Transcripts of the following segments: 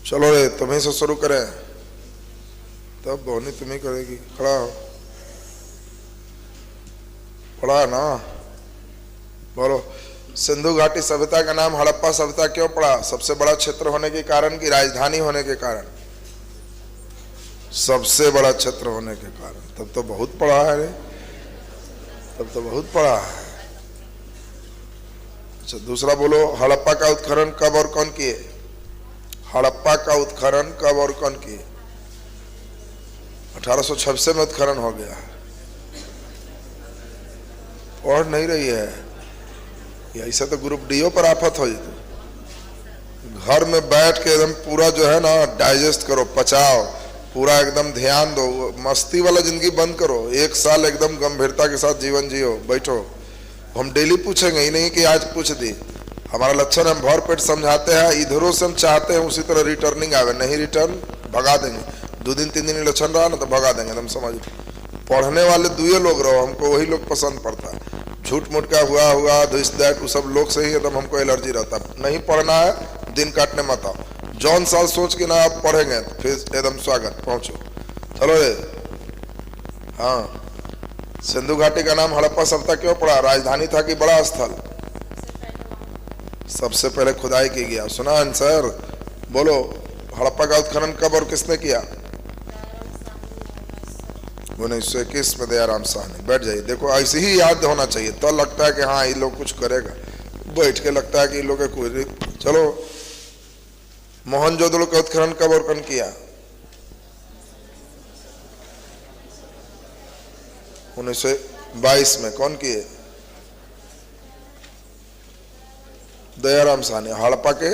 चलो रे तुम्हें से शुरू करें, तब बोनी तुम्हें करेगी। खड़ा हो, पढ़ा ना, बोलो। सिंधु घाटी सभ्यता का नाम हड़प्पा सभ्यता क्यों पड़ा? सबसे बड़ा क्षेत्र होने के कारण कि राजधानी होने के कारण? सबसे बड़ा क्षेत्र होने के कारण। तब तो बहुत पढ़ा है रे, तब तो बहुत पढ़ा है। अच्छा दूसरा बोलो, हड़प्पा का उत्खनन कब और कौन किए? हड़प्पा का उत्खनन कब और कौन किए? 1856 में उत्खनन हो गया। पढ़ नहीं रही है, ऐसा तो ग्रुप डीओ पर आफत हो जाती। घर में बैठ के एकदम पूरा जो है ना डाइजेस्ट करो, पचाओ, पूरा एकदम ध्यान दो, मस्ती वाला जिंदगी बंद करो। एक साल एकदम गंभीरता के साथ जीवन जियो, बैठो। हम डेली पूछेंगे, ही नहीं कि आज पूछ दी। हमारा लक्षण हम भर पेट समझाते हैं, इधरों से हम चाहते हैं उसी तरह रिटर्निंग आवे, नहीं रिटर्न भगा देंगे। 2 दिन 3 दिन लक्षण रहा ना तो भगा देंगे, तुम समझ। पढ़ने वाले दुए लोग रहो, हमको वही लोग पसंद पड़ता है। झूठ मूठ का हुआ दिस दैट, वो सब लोग से ही एकदम हमको एलर्जी रहता है। नहीं पढ़ना है, दिन काटने मत आओ। जौन साल सोच के ना आप पढ़ेंगे तो फिर एकदम स्वागत, पहुंचो। चलो रे, हाँ। सिंधु घाटी का नाम हड़प्पा सभ्यता क्यों पड़ा? राजधानी था कि बड़ा स्थल? सबसे पहले खुदाई की गया। सुना आंसर? बोलो, हड़प्पा का उत्खनन कब और किसने किया? 1921 में दयाराम साहनी। बैठ जाइए, देखो ऐसे ही याद होना चाहिए, तो लगता है कि हाँ ये लोग कुछ करेगा। बैठ के लगता है कि ये लोग कोई। चलो, मोहनजोदड़ो का उत्खनन कब और कौन किया? 1922 में। कौन किए? दयाराम साहनी। हड़प्पा के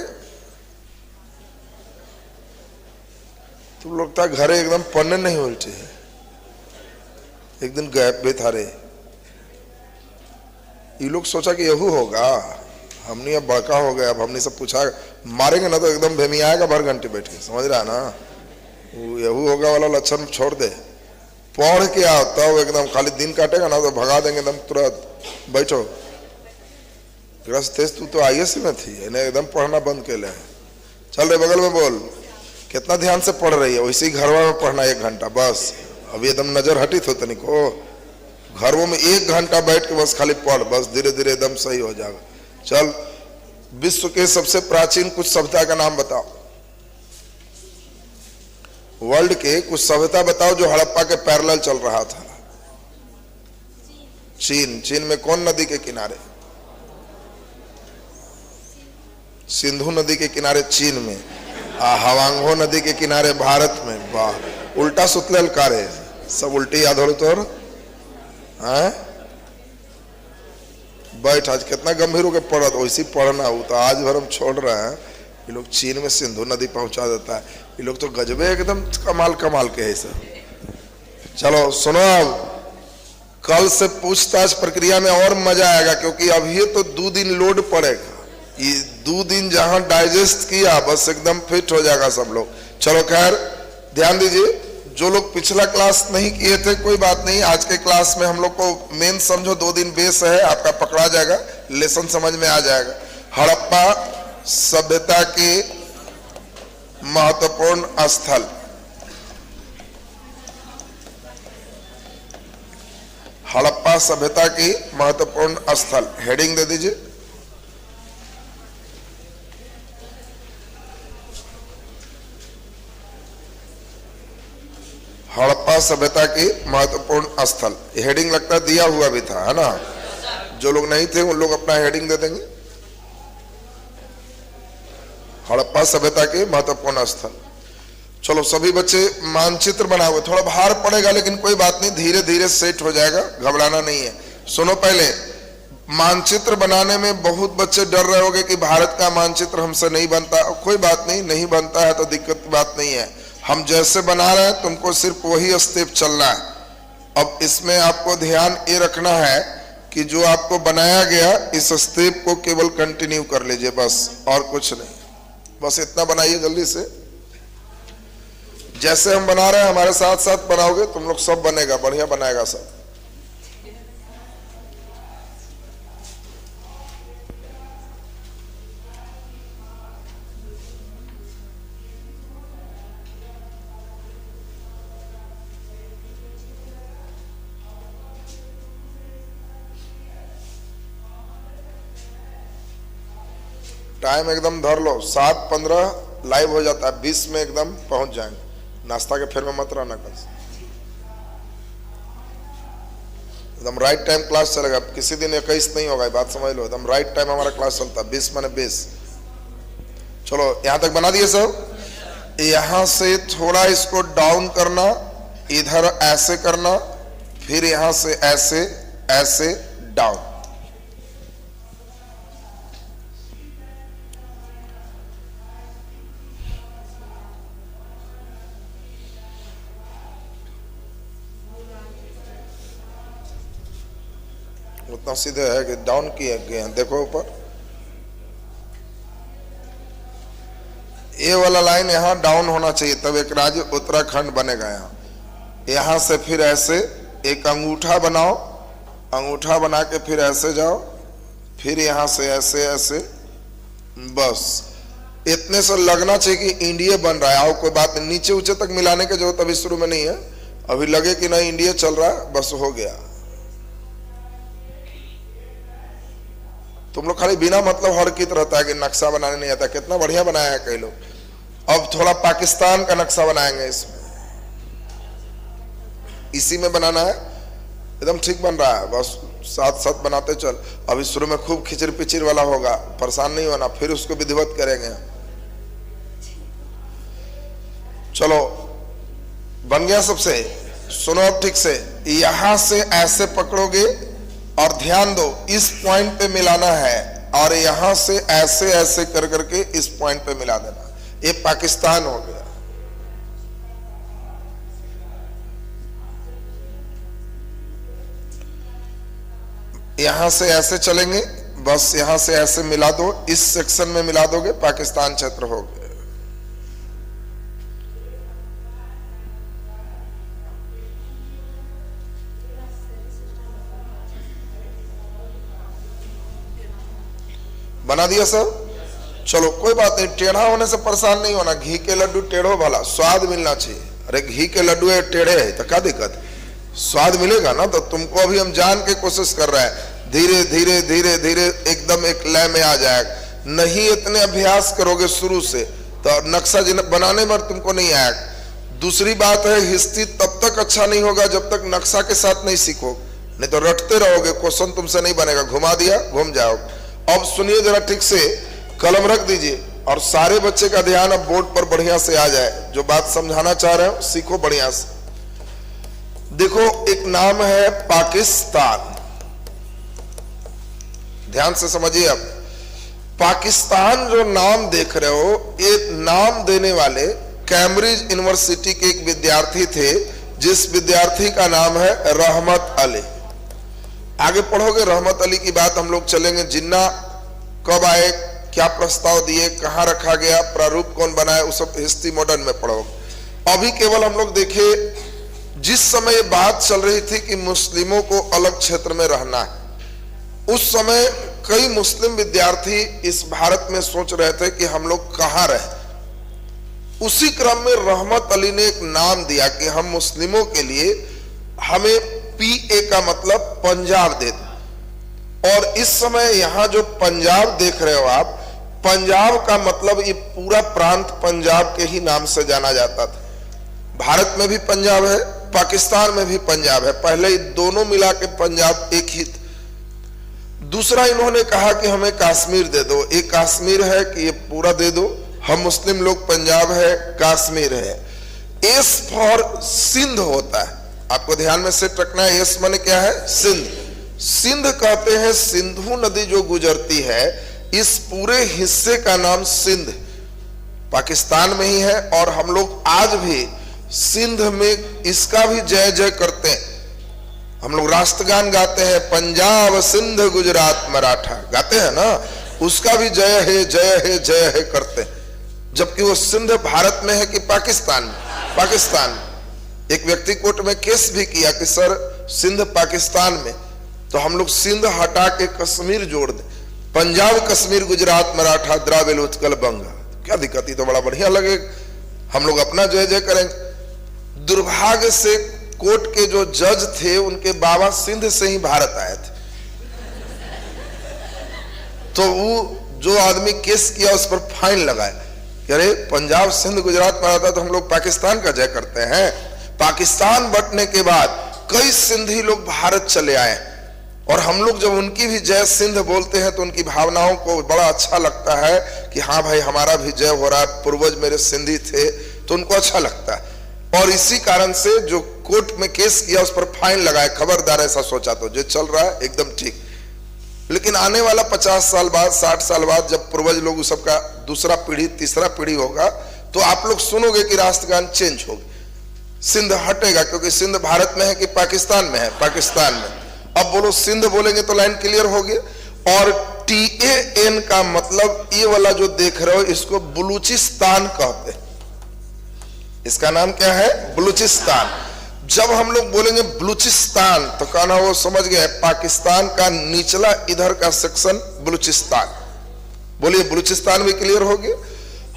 तुम लोग था घरे एकदम पन्ने नहीं उल्टे, एक दिन गैप भी था रे। ये लोग सोचा कि यहू होगा, हमने अब बड़का हो गया, अब हमने सब पूछा मारेंगे ना तो एकदम भेमियाएगा भर घंटे बैठ के, समझ रहा है ना? वो यहू होगा वाला लक्षण छोड़ दे। पढ़ के आओ तब एकदम, खाली दिन काटेगा ना तो भगा देंगे एकदम तुरंत। बैठो, तेज तू तो IAS में थी, इन्हें एकदम पढ़ना बंद के ले। चल रे बगल में बोल, कितना ध्यान से पढ़ रही है? वैसे ही घरवा में पढ़ना 1 घंटा बस। अभी एकदम नजर हटी थो तनिको, घरों में 1 घंटा बैठ के बस खाली पढ़, बस धीरे धीरे एकदम सही हो जाएगा। चल, विश्व के सबसे प्राचीन कुछ सभ्यता का नाम बताओ। वर्ल्ड के कुछ सभ्यता बताओ जो हड़प्पा के पैरेलल चल रहा था। चीन। चीन में कौन नदी के किनारे? सिंधु नदी के किनारे चीन में। हवांगो नदी के किनारे भारत में। वाह, उल्टा सुतलेल कारे, सब उल्टी याद हो तो। बैठ, आज कितना गंभीर होकर पढ़ा, तो वैसे पढ़ना हो तो आज भर हम छोड़ रहे हैं। ये लोग चीन में सिंधु नदी पहुंचा देता है, ये लोग तो गजबे एकदम कमाल कमाल के है सब। चलो सुनो, अब कल से पूछताछ प्रक्रिया में और मजा आएगा, क्योंकि अभी तो 2 दिन लोड पड़ेगा। ये 2 दिन जहां डाइजेस्ट किया बस एकदम फिट हो जाएगा सब लोग। चलो खैर, ध्यान दीजिए, जो लोग पिछला क्लास नहीं किए थे कोई बात नहीं, आज के क्लास में हम लोग को मेन समझो 2 दिन बेस है, आपका पकड़ा जाएगा, लेसन समझ में आ जाएगा। हड़प्पा सभ्यता के महत्वपूर्ण स्थल। हड़प्पा सभ्यता की महत्वपूर्ण स्थल, हेडिंग दे दीजिए। हड़प्पा सभ्यता की महत्वपूर्ण स्थल, हेडिंग लगता दिया हुआ भी था, है ना? जो लोग नहीं थे उन लोग अपना हेडिंग दे देंगे। हड़प्पा सभ्यता के महत्वपूर्ण स्थल। चलो सभी बच्चे मानचित्र बनाओगे, थोड़ा भार पड़ेगा लेकिन कोई बात नहीं, धीरे धीरे सेट हो जाएगा, घबराना नहीं है। सुनो, पहले मानचित्र बनाने में बहुत बच्चे डर रहे होंगे कि भारत का मानचित्र हमसे नहीं बनता। कोई बात नहीं, नहीं बनता है तो दिक्कत की बात नहीं है। हम जैसे बना रहे हैं तुमको सिर्फ वही स्टेप चलना है। अब इसमें आपको ध्यान ये रखना है कि जो आपको बनाया गया इस स्टेप को केवल कंटिन्यू कर लीजिए, बस और कुछ नहीं। बस इतना बनाइए जल्दी से, जैसे हम बना रहे हैं हमारे साथ साथ बनाओगे तुम लोग, सब बनेगा, बढ़िया बनाएगा सब। टाइम एकदम धर लो, 7:15 लाइव हो जाता है, 20 में एकदम पहुंच जाएंगे। नाश्ता के फेर में मत रहना, कल एकदम राइट टाइम क्लास चलेगा। किसी दिन 21 नहीं होगा, बात समझ लो, एकदम राइट टाइम हमारा क्लास चलता है, 20 माने 20। चलो यहां तक बना दिए सब। यहां से थोड़ा इसको डाउन करना, इधर ऐसे करना, फिर यहां से ऐसे ऐसे डाउन। उतना सीधे है कि डाउन किए गए हैं, देखो ऊपर ये वाला लाइन यहां डाउन होना चाहिए, तब एक राज्य उत्तराखंड बनेगा। यहां से फिर ऐसे एक अंगूठा बनाओ, अंगूठा बना के फिर ऐसे जाओ, फिर यहां से ऐसे ऐसे, बस इतने से लगना चाहिए कि इंडिया बन रहा है। आओ कोई बात नहीं, नीचे ऊंचे तक मिलाने की जरूरत अभी शुरू में नहीं है, अभी लगे कि नहीं इंडिया चल रहा है, बस हो गया। तुम लोग खाली बिना मतलब हरकत रहता है कि नक्शा बनाने नहीं आता। कितना बढ़िया बनाया है कई लोग। अब थोड़ा पाकिस्तान का नक्शा बनाएंगे, इसमें इसी में बनाना है, एकदम ठीक बन रहा है, बस साथ साथ बनाते चल। अभी शुरू में खूब खिचड़ पिचड़ वाला होगा, परेशान नहीं होना, फिर उसको विधिवत करेंगे। चलो बन गया सबसे। सुनो अब ठीक से, यहां से ऐसे पकड़ोगे और ध्यान दो इस पॉइंट पे मिलाना है, और यहां से ऐसे ऐसे कर करके इस पॉइंट पे मिला देना। ये पाकिस्तान हो गया। यहां से ऐसे चलेंगे, बस यहां से ऐसे मिला दो, इस सेक्शन में मिला दोगे, पाकिस्तान क्षेत्र हो गया। बना दिया सब। चलो कोई बात नहीं, टेढ़ा होने से परेशान नहीं होना। घी के लड्डू टेढ़ो भला, स्वाद मिलना चाहिए। अरे घी के लड्डू है टेढ़े है तो क्या दिक्कत, स्वाद मिलेगा ना। तो तुमको अभी हम जान के कोशिश कर रहे हैं, धीरे धीरे धीरे धीरे एकदम एक लय में आ जाएगा। नहीं इतने अभ्यास करोगे शुरू से तो नक्शा बनाने में तुमको नहीं आएगा। दूसरी बात है, हिस्ट्री तब तक अच्छा नहीं होगा जब तक नक्शा के साथ नहीं सीखो, नहीं तो रटते रहोगे, क्वेश्चन तुमसे नहीं बनेगा, घुमा दिया घूम जाओगे। अब सुनिए जरा ठीक से, कलम रख दीजिए और सारे बच्चे का ध्यान अब बोर्ड पर बढ़िया से आ जाए। जो बात समझाना चाह रहे हो सीखो बढ़िया से। देखो एक नाम है पाकिस्तान, ध्यान से समझिए। अब पाकिस्तान जो नाम देख रहे हो, ये नाम देने वाले कैम्ब्रिज यूनिवर्सिटी के एक विद्यार्थी थे, जिस विद्यार्थी का नाम है रहमत अली। आगे पढ़ोगे रहमत अली की बात हम लोग चलेंगे। जिन्ना कब आए, क्या प्रस्ताव दिए, कहां रखा गया, प्रारूप कौन बनाया, वो सब हिस्ट्री मॉडर्न में पढ़ोगे। अभी केवल हम लोग देखे जिस समय बात चल रही थी कि मुस्लिमों को अलग क्षेत्र में रहना है, उस समय कई मुस्लिम विद्यार्थी इस भारत में सोच रहे थे कि हम लोग कहां रहे। उसी क्रम में रहमत अली ने एक नाम दिया कि हम मुस्लिमों के लिए हमें PA का मतलब पंजाब दे दो। और इस समय यहां जो पंजाब देख रहे हो आप, पंजाब का मतलब ये पूरा प्रांत पंजाब के ही नाम से जाना जाता था। भारत में भी पंजाब है, पाकिस्तान में भी पंजाब है, पहले दोनों मिला के पंजाब एक ही। दूसरा इन्होंने कहा कि हमें कश्मीर दे दो। एक कश्मीर है कि ये पूरा दे दो, हम मुस्लिम लोग पंजाब है, कश्मीर है। एस फॉर सिंध होता है, आपको ध्यान में सेट रखना है। एस माने क्या है, सिंध। सिंध कहते हैं सिंधु नदी जो गुजरती है, इस पूरे हिस्से का नाम सिंध पाकिस्तान में ही है। और हम लोग आज भी सिंध में इसका भी जय जय करते हैं। हम लोग राष्ट्रगान गाते हैं, पंजाब सिंध गुजरात मराठा, गाते हैं ना, उसका भी जय है जय है जय है करते हैं। जबकि वो सिंध भारत में है कि पाकिस्तान में, पाकिस्तान। एक व्यक्ति कोर्ट में केस भी किया कि सर सिंध पाकिस्तान में, तो हम लोग सिंध हटा के कश्मीर जोड़ दे, पंजाब कश्मीर गुजरात मराठा द्राविड़ उत्कल बंगा, क्या दिक्कत, तो बड़ा बढ़िया लगेगा। हम लोग अपना जय जय करेंगे। दुर्भाग्य से कोर्ट के जो जज थे, उनके बाबा सिंध से ही भारत आए थे, तो वो जो आदमी केस किया उस पर फाइन लगाए कि अरे पंजाब सिंध गुजरात में आता तो हम लोग पाकिस्तान का जय करते हैं। पाकिस्तान बंटने के बाद कई सिंधी लोग भारत चले आए और हम लोग जब उनकी भी जय सिंध बोलते हैं तो उनकी भावनाओं को बड़ा अच्छा लगता है कि हाँ भाई हमारा भी जय हो रहा है, पूर्वज मेरे सिंधी थे, तो उनको अच्छा लगता है। और इसी कारण से जो कोर्ट में केस किया उस पर फाइन लगाए, खबरदार ऐसा सोचा तो जो चल रहा है एकदम ठीक। लेकिन आने वाला 50 साल बाद 60 साल बाद जब पूर्वज लोग सबका दूसरा पीढ़ी तीसरा पीढ़ी होगा तो आप लोग सुनोगे कि राष्ट्रगान चेंज होगी, सिंध हटेगा, क्योंकि सिंध भारत में है कि पाकिस्तान में है, पाकिस्तान में। अब बोलो सिंध बोलेंगे तो लाइन क्लियर होगी। और TAN का मतलब ये वाला जो देख रहे हो इसको बलूचिस्तान कहते हैं, इसका नाम क्या है, बलूचिस्तान। जब हम लोग बोलेंगे बलूचिस्तान तो कहना वो समझ गए पाकिस्तान का निचला इधर का सेक्शन बलूचिस्तान। बोलिए बलूचिस्तान भी क्लियर हो गया।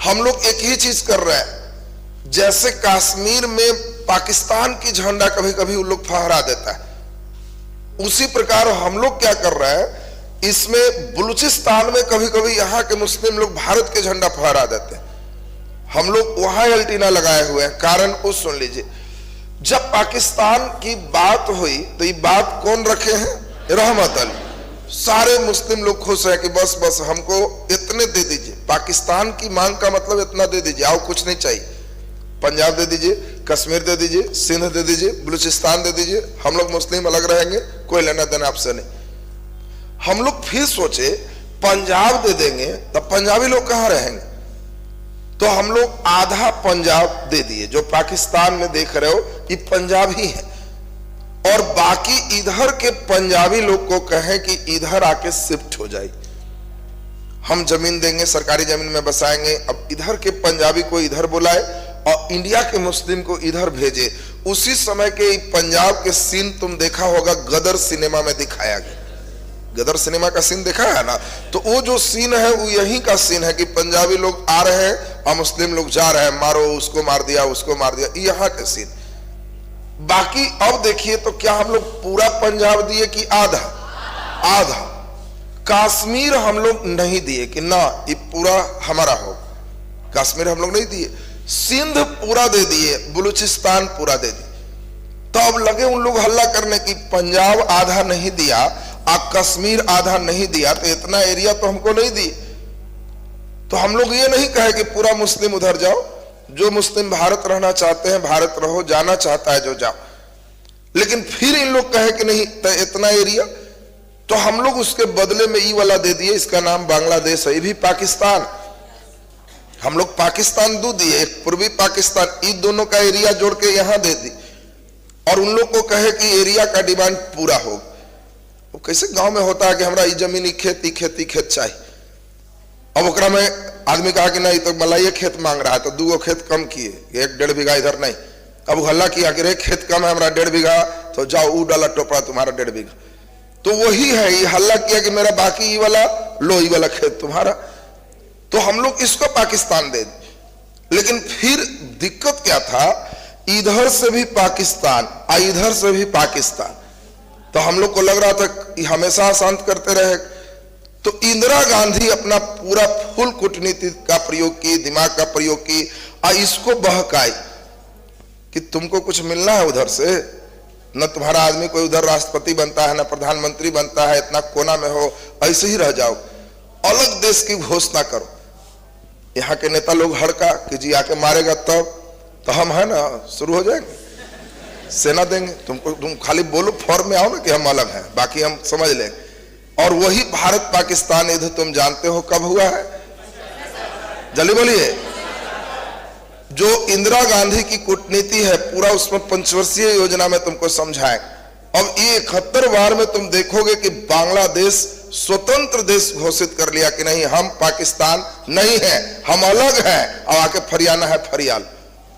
हम लोग एक ही चीज कर रहे हैं, जैसे कश्मीर में पाकिस्तान की झंडा कभी कभी उन लोग फहरा देता है, उसी प्रकार हम लोग क्या कर रहे हैं, इसमें बलूचिस्तान में कभी कभी यहाँ के मुस्लिम लोग भारत के झंडा फहरा देते हैं। हम लोग वहां एंटीना लगाए हुए हैं, कारण वो सुन लीजिए। जब पाकिस्तान की बात हुई तो ये बात कौन रखे हैं, रहमत अली। सारे मुस्लिम लोग खुश हैं कि बस बस हमको इतने दे दीजिए, पाकिस्तान की मांग का मतलब इतना दे दीजिए, आओ कुछ नहीं चाहिए, पंजाब दे दीजिए, कश्मीर दे दीजिए, सिंध दे दीजिए, बलूचिस्तान दे दीजिए, हम लोग मुस्लिम अलग रहेंगे, कोई लेना देना आपसे नहीं। हम लोग फिर सोचे पंजाब दे देंगे तब पंजाबी लोग कहां रहेंगे, तो हम लोग आधा पंजाब दे दिए। जो पाकिस्तान में देख रहे हो ये पंजाब ही है, और बाकी इधर के पंजाबी लोग को कहें कि इधर आके शिफ्ट हो जाए, हम जमीन देंगे, सरकारी जमीन में बसाएंगे। अब इधर के पंजाबी को इधर बुलाए और इंडिया के मुस्लिम को इधर भेजे। उसी समय के पंजाब के सीन तुम देखा होगा, गदर सिनेमा में दिखाया गया, गदर सिनेमा का सीन देखा है ना, तो वो जो सीन है वो यही का सीन है कि पंजाबी लोग आ रहे हैं और मुस्लिम लोग जा रहे हैं, मारो उसको मार दिया उसको मार दिया, यहाँ का सीन। बाकी अब देखिए तो क्या हम लोग पूरा पंजाब दिए कि आधा, आधा। कश्मीर हम लोग नहीं दिए कि ना ये पूरा हमारा हो, कश्मीर हम लोग नहीं दिए। सिंध पूरा दे दिए, बलूचिस्तान पूरा दे दिए। तो अब लगे उन लोग हल्ला करने की पंजाब आधा नहीं दिया और कश्मीर आधा नहीं दिया, तो इतना एरिया तो हमको नहीं दी। तो हम लोग ये नहीं कहे कि पूरा मुस्लिम उधर जाओ, जो मुस्लिम भारत रहना चाहते हैं भारत रहो, जाना चाहता है जो जाओ। लेकिन फिर इन लोग कहे कि नहीं तो इतना एरिया, तो हम लोग उसके बदले में ई वाला दे दिए, इसका नाम बांग्लादेश है, ये भी पाकिस्तान। हम लोग पाकिस्तान दो दिए, एक पूर्वी पाकिस्तान, इन दोनों का एरिया जोड़ के यहां दे दी, और उन लोग को कहे कि एरिया का डिमांड पूरा हो। वो कैसे गांव में होता है कि हमरा जमीन खेती खेती खेत चाहिए, अब ओकरा में आदमी कहा कि नहीं तो मलाइए खेत मांग रहा है, तो 2 खेत कम किए, 1-1.5 बीघा इधर नहीं। अब हल्ला किया कि रे खेत कम है हमारा 1.5 बीघा, तो जाओ वो डाला टोपरा तुम्हारा 1.5 बीघा। तो वही है, ये हल्ला किया कि मेरा बाकी ये वाला लो, ये वाला खेत तुम्हारा, तो हम लोग इसको पाकिस्तान दे दी। लेकिन फिर दिक्कत क्या था, इधर से भी पाकिस्तान और इधर से भी पाकिस्तान, तो हम लोग को लग रहा था कि हमेशा अशांत करते रहे। तो इंदिरा गांधी अपना पूरा फुल कूटनीति का प्रयोग की, दिमाग का प्रयोग की और इसको बहकाई कि तुमको कुछ मिलना है उधर से, न तुम्हारा आदमी कोई उधर राष्ट्रपति बनता है न प्रधानमंत्री बनता है, इतना कोना में हो, ऐसे ही रह जाओ, अलग देश की घोषणा करो। यहाँ के नेता लोग हड़का कि जी आके मारेगा तब तो हम है ना शुरू हो जाएंगे, सेना देंगे तुमको, तुम खाली बोलो फॉर्म में आओ ना कि हम अलग हैं, बाकी हम समझ लेंगे। और वही भारत पाकिस्तान युद्ध तुम जानते हो कब हुआ है, जल्दी बोलिए। जो इंदिरा गांधी की कूटनीति है पूरा उसमें 5 वर्षीय योजना में तुमको समझाएं। अब ये 71 बार में तुम देखोगे कि बांग्लादेश स्वतंत्र देश घोषित कर लिया कि नहीं हम पाकिस्तान नहीं है, हम अलग हैं, अब आके फरियाना है फरियाल।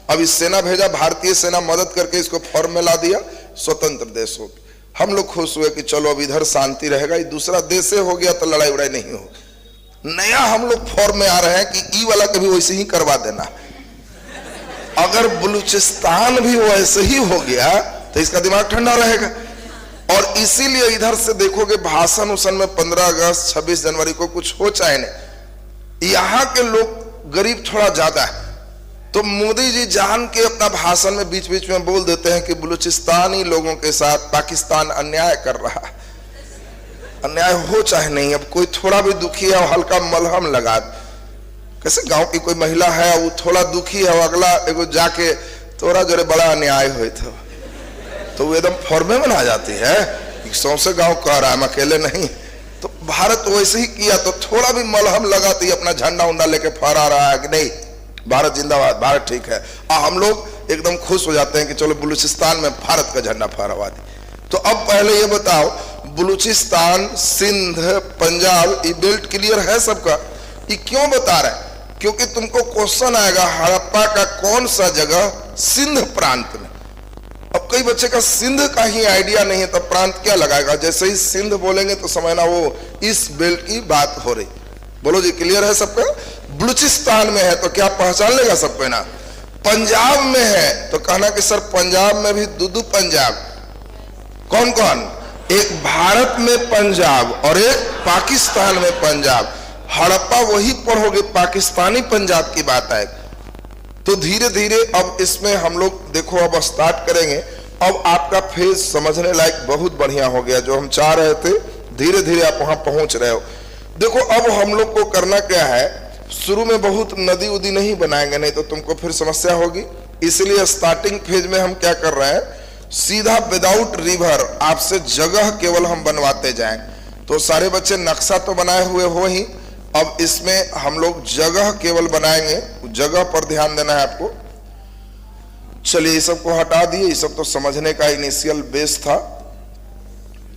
अब इस सेना भेजा, भारतीय सेना मदद करके इसको फॉर्म में ला दिया, स्वतंत्र देश हो गया। हम लोग खुश हुए कि चलो अब इधर शांति रहेगा, ये दूसरा देश हो गया तो लड़ाई उड़ाई नहीं होगी। नया हम लोग फॉर्म में आ रहे हैं कि ई वाला कभी वैसे ही करवा देना, अगर बलूचिस्तान भी वैसे ही हो गया तो इसका दिमाग ठंडा रहेगा। और इसीलिए इधर से देखोगे भाषण उसन में 15 अगस्त 26 जनवरी को कुछ हो चाहे नहीं, यहां के लोग गरीब थोड़ा ज्यादा है, तो मोदी जी जान के अपना भाषण में बीच बीच में बोल देते हैं कि बलूचिस्तानी लोगों के साथ पाकिस्तान अन्याय कर रहा है। अन्याय हो चाहे नहीं, अब कोई थोड़ा भी दुखी है हल्का मलहम लगा, कैसे गांव की कोई महिला है वो थोड़ा दुखी है, वो अगला एगो जाके तोरा जरे बड़ा अन्याय हुए तो वो एकदम फॉर्मे में आ जाती है, सौंसे गांव कह रहा है, हम अकेले नहीं। तो भारत वैसे ही किया, तो थोड़ा भी मलहम लगाती अपना झंडा उंडा लेके फहरा रहा है कि नहीं भारत जिंदाबाद, भारत ठीक है, हम लोग एकदम खुश हो जाते हैं कि चलो बलूचिस्तान में भारत का झंडा फहरावा दी। तो अब पहले ये बताओ, बलूचिस्तान, सिंध, पंजाब, ये बेल्ट क्लियर है सबका? ये क्यों बता रहे हैं? क्योंकि तुमको क्वेश्चन आएगा हड़प्पा का कौन सा जगह सिंध प्रांत में। अब कई बच्चे का सिंध का ही आइडिया नहीं है, तब प्रांत क्या लगाएगा? जैसे ही सिंध बोलेंगे तो समझना वो इस बेल्ट की बात हो रही। बोलो जी, क्लियर है सबका? बलूचिस्तान में है तो क्या पहचान लेगा सबको ना? पंजाब में है तो कहना कि सर पंजाब में भी दो पंजाब, कौन कौन? एक भारत में पंजाब और एक पाकिस्तान में पंजाब। हड़प्पा वही पढ़ोगे, पाकिस्तानी पंजाब की बात आएगी। तो धीरे धीरे अब इसमें हम लोग देखो अब स्टार्ट करेंगे। अब आपका फेज समझने लायक बहुत बढ़िया हो गया, जो हम चाह रहे थे धीरे धीरे आप वहां पहुंच रहे हो। देखो अब हम लोग को करना क्या है, शुरू में बहुत नदी उदी नहीं बनाएंगे, नहीं तो तुमको फिर समस्या होगी। इसलिए स्टार्टिंग फेज में हम क्या कर रहे हैं, सीधा विदाउट रिवर आपसे जगह केवल हम बनवाते जाएं। तो सारे बच्चे नक्शा तो बनाए हुए हो ही, अब इसमें हम लोग जगह केवल बनाएंगे, जगह पर ध्यान देना है आपको। चलिए ये सब को हटा दिए, ये सब तो समझने का इनिशियल बेस था।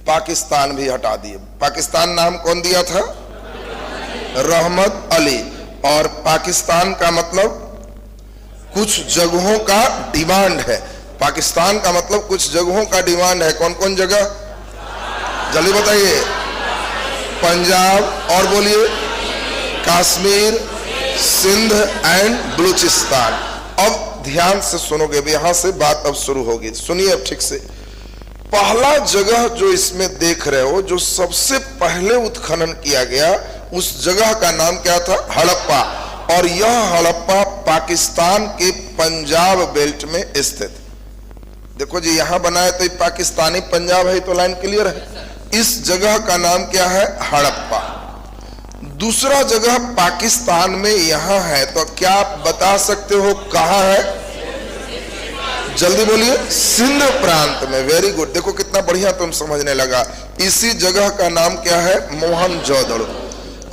पाकिस्तान भी हटा दिए। पाकिस्तान नाम कौन दिया था? रहमत अली। और पाकिस्तान का मतलब कुछ जगहों का डिमांड है। पाकिस्तान का मतलब कुछ जगहों का डिमांड है। कौन कौन जगह जल्दी बताइए? पंजाब और बोलिए कश्मीर, सिंध एंड बलूचिस्तान। अब ध्यान से सुनोगे, यहां से बात अब शुरू होगी, सुनिए अब ठीक से। पहला जगह जो इसमें देख रहे हो, जो सबसे पहले उत्खनन किया गया, उस जगह का नाम क्या था? हड़प्पा। और यह हड़प्पा पाकिस्तान के पंजाब बेल्ट में स्थित। देखो जी यहां बनाया तो पाकिस्तानी पंजाब है, तो लाइन क्लियर है। इस जगह का नाम क्या है? हड़प्पा। दूसरा जगह पाकिस्तान में यहां है, तो क्या आप बता सकते हो कहां है? जल्दी बोलिए। सिंध प्रांत में। वेरी गुड, देखो कितना बढ़िया तुम समझने लगा। इसी जगह का नाम क्या है? मोहनजोदड़ो।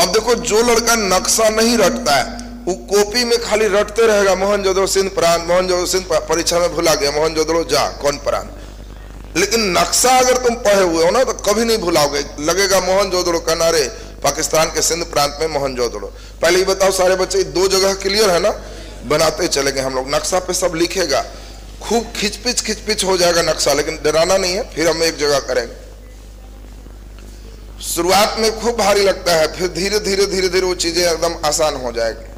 अब देखो जो लड़का नक्शा नहीं रटता है, वो कॉपी में खाली रटते रहेगा मोहनजोदड़ो सिंध प्रांत, मोहनजोदड़ो सिंध, परीक्षा में भुला गया मोहनजोदड़ो जा कौन प्रांत। लेकिन नक्शा अगर तुम पढ़े हुए हो ना तो कभी नहीं भुलाओगे, लगेगा मोहनजोदड़ो किनारे पाकिस्तान के सिंध प्रांत में मोहनजोदड़ो। पहले ये बताओ सारे बच्चे, दो जगह क्लियर है ना? बनाते चलेंगे हम लोग, नक्शा पे सब लिखेगा, खूब खिचपिच हो जाएगा नक्शा, लेकिन डराना नहीं है। फिर हम एक जगह करेंगे। शुरुआत में खूब भारी लगता है, फिर धीरे धीरे वो चीजें एकदम आसान हो जाएगी।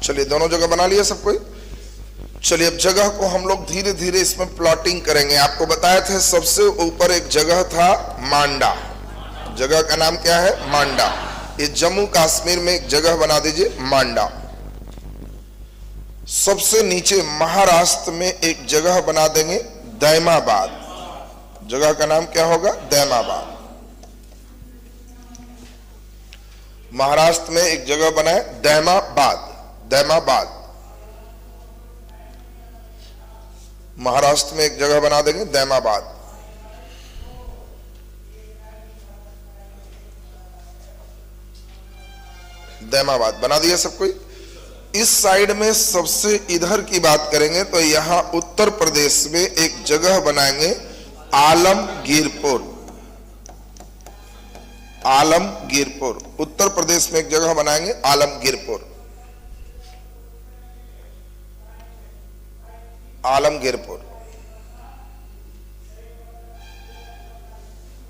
चलिए दोनों जगह बना लिया सब कोई। चलिए अब जगह को हम लोग धीरे धीरे इसमें प्लॉटिंग करेंगे। आपको बताया था सबसे ऊपर एक जगह था मांडा, जगह का नाम क्या है? मांडा। ये जम्मू कश्मीर में एक जगह बना दीजिए मांडा। सबसे नीचे महाराष्ट्र में एक जगह बना देंगे दैमाबाद, जगह का नाम क्या होगा? दैमाबाद। महाराष्ट्र में एक जगह बनाए दैमाबाद, दैमाबाद। महाराष्ट्र में एक जगह बना देंगे दैमाबाद। दैमाबाद बना दिया सब कोई। इस साइड में सबसे इधर की बात करेंगे तो यहां उत्तर प्रदेश में एक जगह बनाएंगे आलमगीरपुर, आलमगीरपुर। उत्तर प्रदेश में एक जगह बनाएंगे आलमगीरपुर, आलमगीरपुर।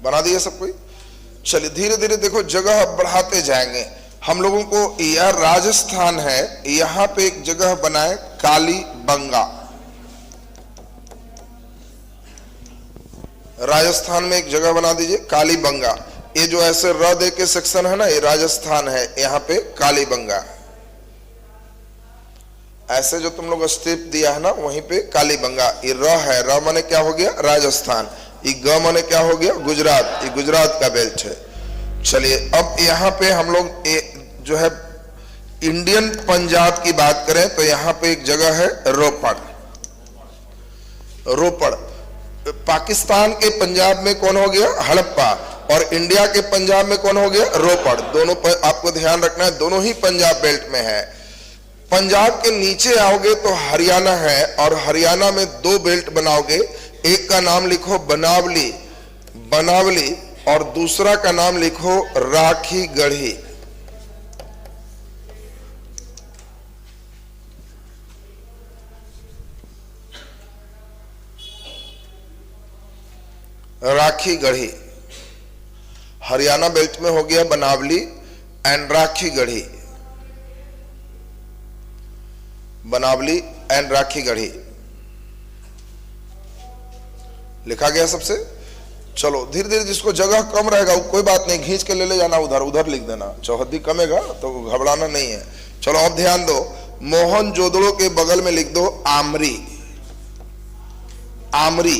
बना दिया सब कोई? चलिए धीरे धीरे देखो जगह बढ़ाते जाएंगे। हम लोगों को यह राजस्थान है, यहां पे एक जगह बनाए कालीबंगा। राजस्थान में एक जगह बना दीजिए कालीबंगा। ये जो ऐसे र दे के सेक्शन है ना, ये राजस्थान है, यहाँ पे कालीबंगा। ऐसे जो तुम लोग स्टेप दिया है ना, वहीं पे कालीबंगा। ये र है, र माने क्या हो गया? राजस्थान। ये ग माने क्या हो गया? गुजरात। ये गुजरात का बेल्ट है। चलिए अब यहाँ पे हम लोग जो है इंडियन पंजाब की बात करें तो यहाँ पे एक जगह है रोपड़। रोपड़। पाकिस्तान के पंजाब में कौन हो गया? हड़प्पा। और इंडिया के पंजाब में कौन हो गया? रोपड़। दोनों आपको ध्यान रखना है, दोनों ही पंजाब बेल्ट में है। पंजाब के नीचे आओगे तो हरियाणा है, और हरियाणा में दो बेल्ट बनाओगे। एक का नाम लिखो बनावली, बनावली, और दूसरा का नाम लिखो राखी गढ़ी। राखी गढ़ी। हरियाणा बेल्ट में हो गया बनावली and Rakhi Garhi. Banawali and Rakhi Garhi लिखा गया सबसे। चलो धीरे धीरे जिसको जगह कम रहेगा वो कोई बात नहीं, खींच के ले जाना, उधर उधर लिख देना। चौहद्दी कमेगा तो घबराना नहीं है। चलो अब ध्यान दो, मोहनजोदड़ो के बगल में लिख दो आमरी। आमरी।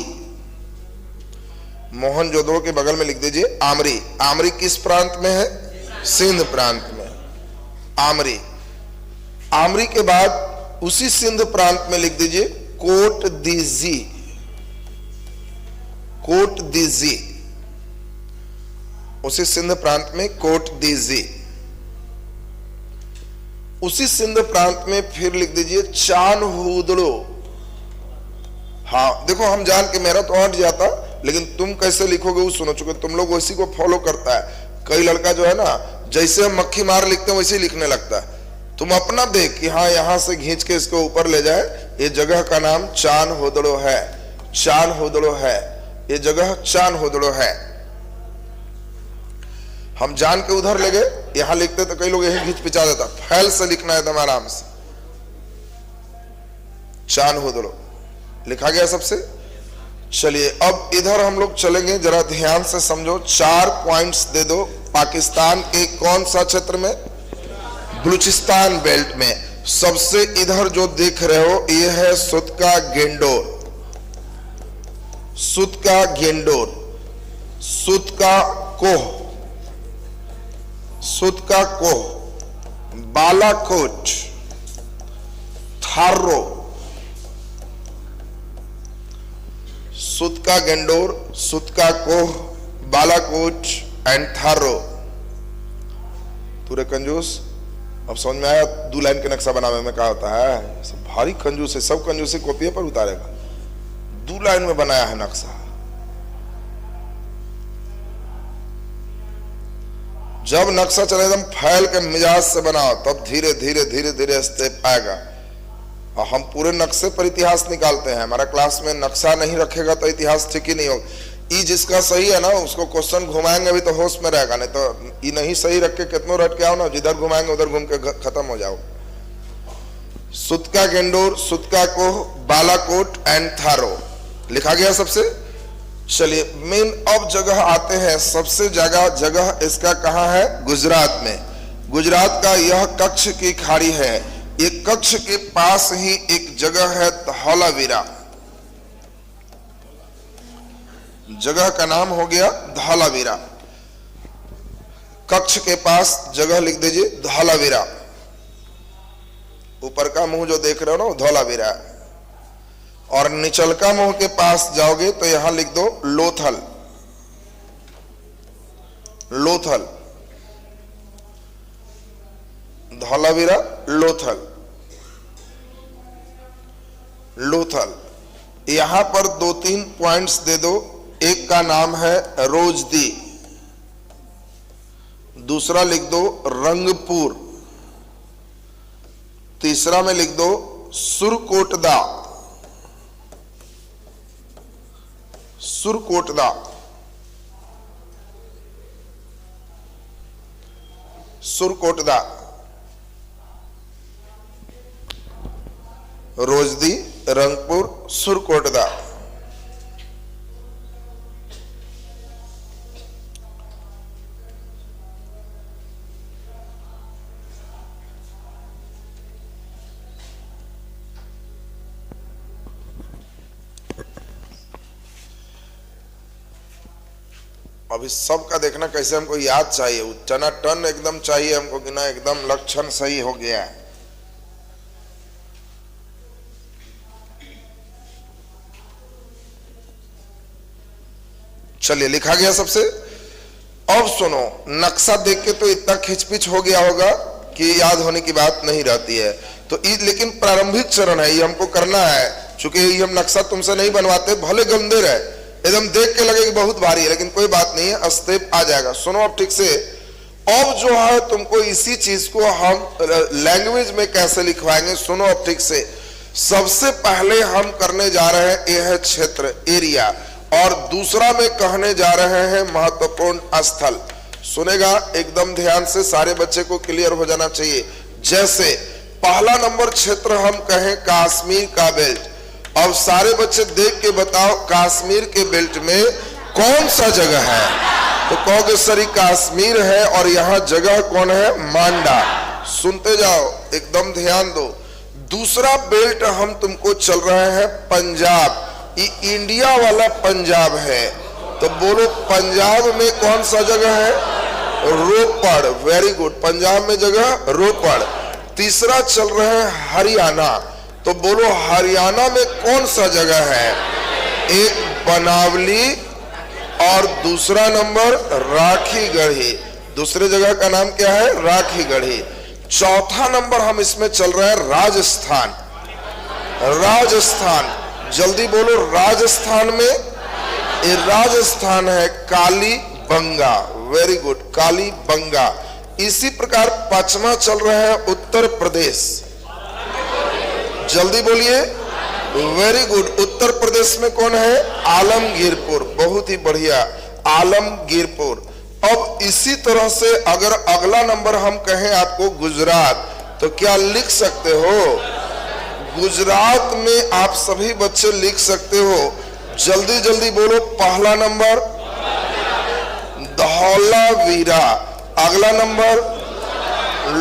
मोहनजोदड़ो के बगल में लिख दीजिए आमरी। आमरी किस प्रांत में है? सिंध प्रांत में। आमरी। आमरी के बाद उसी सिंध प्रांत में लिख दीजिए कोट दीजी। कोट दीजी। उसी सिंध प्रांत में कोट दीजी। उसी सिंध प्रांत में फिर लिख दीजिए चान्होदड़ो। हाँ देखो, हम जान के मेरा तो हट जाता, लेकिन तुम कैसे लिखोगे वो सुनो, चुके तुम लोग उसी को फॉलो करता है। कई लड़का जो है ना, जैसे हम मक्खी मार लिखते हैं वैसे ही लिखने लगता है। तुम अपना देख कि हाँ यहां से खींच के इसको ऊपर ले जाए। ये जगह का नाम चान्होदड़ो है। चान्होदड़ो है, ये जगह चान्होदड़ो है। हम जान के उधर ले गए, यहां लिखते तो कई लोग यही खींच पिचा देता। फैल से लिखना है एकदम आराम से। चान्होदड़ो लिखा गया सबसे। चलिए अब इधर हम लोग चलेंगे, जरा ध्यान से समझो। 4 पॉइंट्स दे दो। पाकिस्तान के कौन सा क्षेत्र में? बलूचिस्तान बेल्ट में। सबसे इधर जो देख रहे हो ये है सुतका गेंडोर। सुतका गेंडोर। सुतका कोह। सुतका कोह। बालाकोट। थारो। सुतका गेंडोर, सुतका कोह, बालाकोट एंड थारो। पूरे कंजूस। अब समझ में आया 2 लाइन के नक्शा बनाने में क्या होता है? सब भारी कंजूस है, सब कंजूसी कॉपी पर उतारेगा। 2 लाइन में बनाया है नक्शा। जब नक्शा चले एकदम फैल के मिजाज से बनाओ, तब धीरे धीरे धीरे धीरे स्टेप आएगा। और हम पूरे नक्शे पर इतिहास निकालते हैं। हमारा क्लास में नक्शा नहीं रखेगा तो इतिहास ठीक ही नहीं होगा। ई जिसका सही है ना, उसको क्वेश्चन घुमाएंगे भी तो होश में रहेगा, नहीं तो ई नहीं सही रख के कितनों रट के आओ ना, जिधर घुमाएंगे उधर घूम के खत्म हो जाओ। सुतका गेंडोर, सुतका कोह, बालाकोट एंड थारो लिखा गया सबसे। चलिए मेन अब जगह आते हैं। सबसे जगह इसका कहाँ है? गुजरात में। गुजरात का यह कच्छ की खाड़ी है। एक कच्छ के पास ही एक जगह है धौलावीरा। जगह का नाम हो गया धौलावीरा। कच्छ के पास जगह लिख दीजिए धौलावीरा। ऊपर का मुंह जो देख रहे हो ना, धौलावीरा। और निचलका मुंह के पास जाओगे तो यहां लिख दो लोथल। लोथल। धौलावीरा, लोथल। लोथल। यहां पर 2-3 पॉइंट्स दे दो। एक का नाम है रोजदी, दूसरा लिख दो रंगपुर, तीसरा में लिख दो सुरकोटदा। सुरकोटदा। सुरकोटदा, रोजदी, रंगपुर, सुरकोटदा। अभी सबका देखना कैसे हमको याद चाहिए, टनाटन एकदम चाहिए हमको कि ना एकदम लक्षण सही हो गया है। चलिए लिखा गया सबसे। अब सुनो, नक्शा देख के तो इतना खिचपिच हो गया होगा कि याद होने की बात नहीं रहती है। तो लेकिन प्रारंभिक चरण है, ये हमको करना है। चूंकि ये हम नक्शा तुमसे नहीं बनवाते, भले गंदे रहे, एकदम देख के लगे कि बहुत भारी है, लेकिन कोई बात नहीं है, स्टेप आ जाएगा। सुनो अब ठीक से। अब जो है तुमको इसी चीज को हम लैंग्वेज में कैसे लिखवाएंगे, सुनो अब ठीक से। सबसे पहले हम करने जा रहे हैं यह है क्षेत्र, एरिया, और दूसरा में कहने जा रहे हैं महत्वपूर्ण स्थल। सुनेगा एकदम ध्यान से, सारे बच्चे को क्लियर हो जाना चाहिए। जैसे पहला नंबर क्षेत्र हम कहें कश्मीर का बेल्ट। अब सारे बच्चे देख के बताओ कश्मीर के बेल्ट में कौन सा जगह है। तो कहोगे सर कश्मीर है और यहाँ जगह कौन है, मांडा। सुनते जाओ, एकदम ध्यान दो। दूसरा बेल्ट हम तुमको चल रहे हैं पंजाब, ये इंडिया वाला पंजाब है। तो बोलो पंजाब में कौन सा जगह है, रोपड़। वेरी गुड, पंजाब में जगह रोपड़। तीसरा चल रहे हैं हरियाणा, तो बोलो हरियाणा में कौन सा जगह है, एक बनावली और दूसरा नंबर राखीगढ़ी। दूसरे जगह का नाम क्या है, राखीगढ़ी। चौथा नंबर हम इसमें चल रहे हैं राजस्थान। राजस्थान, जल्दी बोलो, राजस्थान में ये राजस्थान है कालीबंगा। Very good, Kalibangan. इसी प्रकार पांचवा चल रहा है उत्तर प्रदेश। जल्दी बोलिए, वेरी गुड। उत्तर प्रदेश में कौन है, आलमगीरपुर। बहुत ही बढ़िया, आलमगीरपुर। अब इसी तरह से अगर अगला नंबर हम कहें आपको गुजरात, तो क्या लिख सकते हो, गुजरात में आप सभी बच्चे लिख सकते हो। जल्दी जल्दी बोलो, पहला नंबर धौलावीरा, अगला नंबर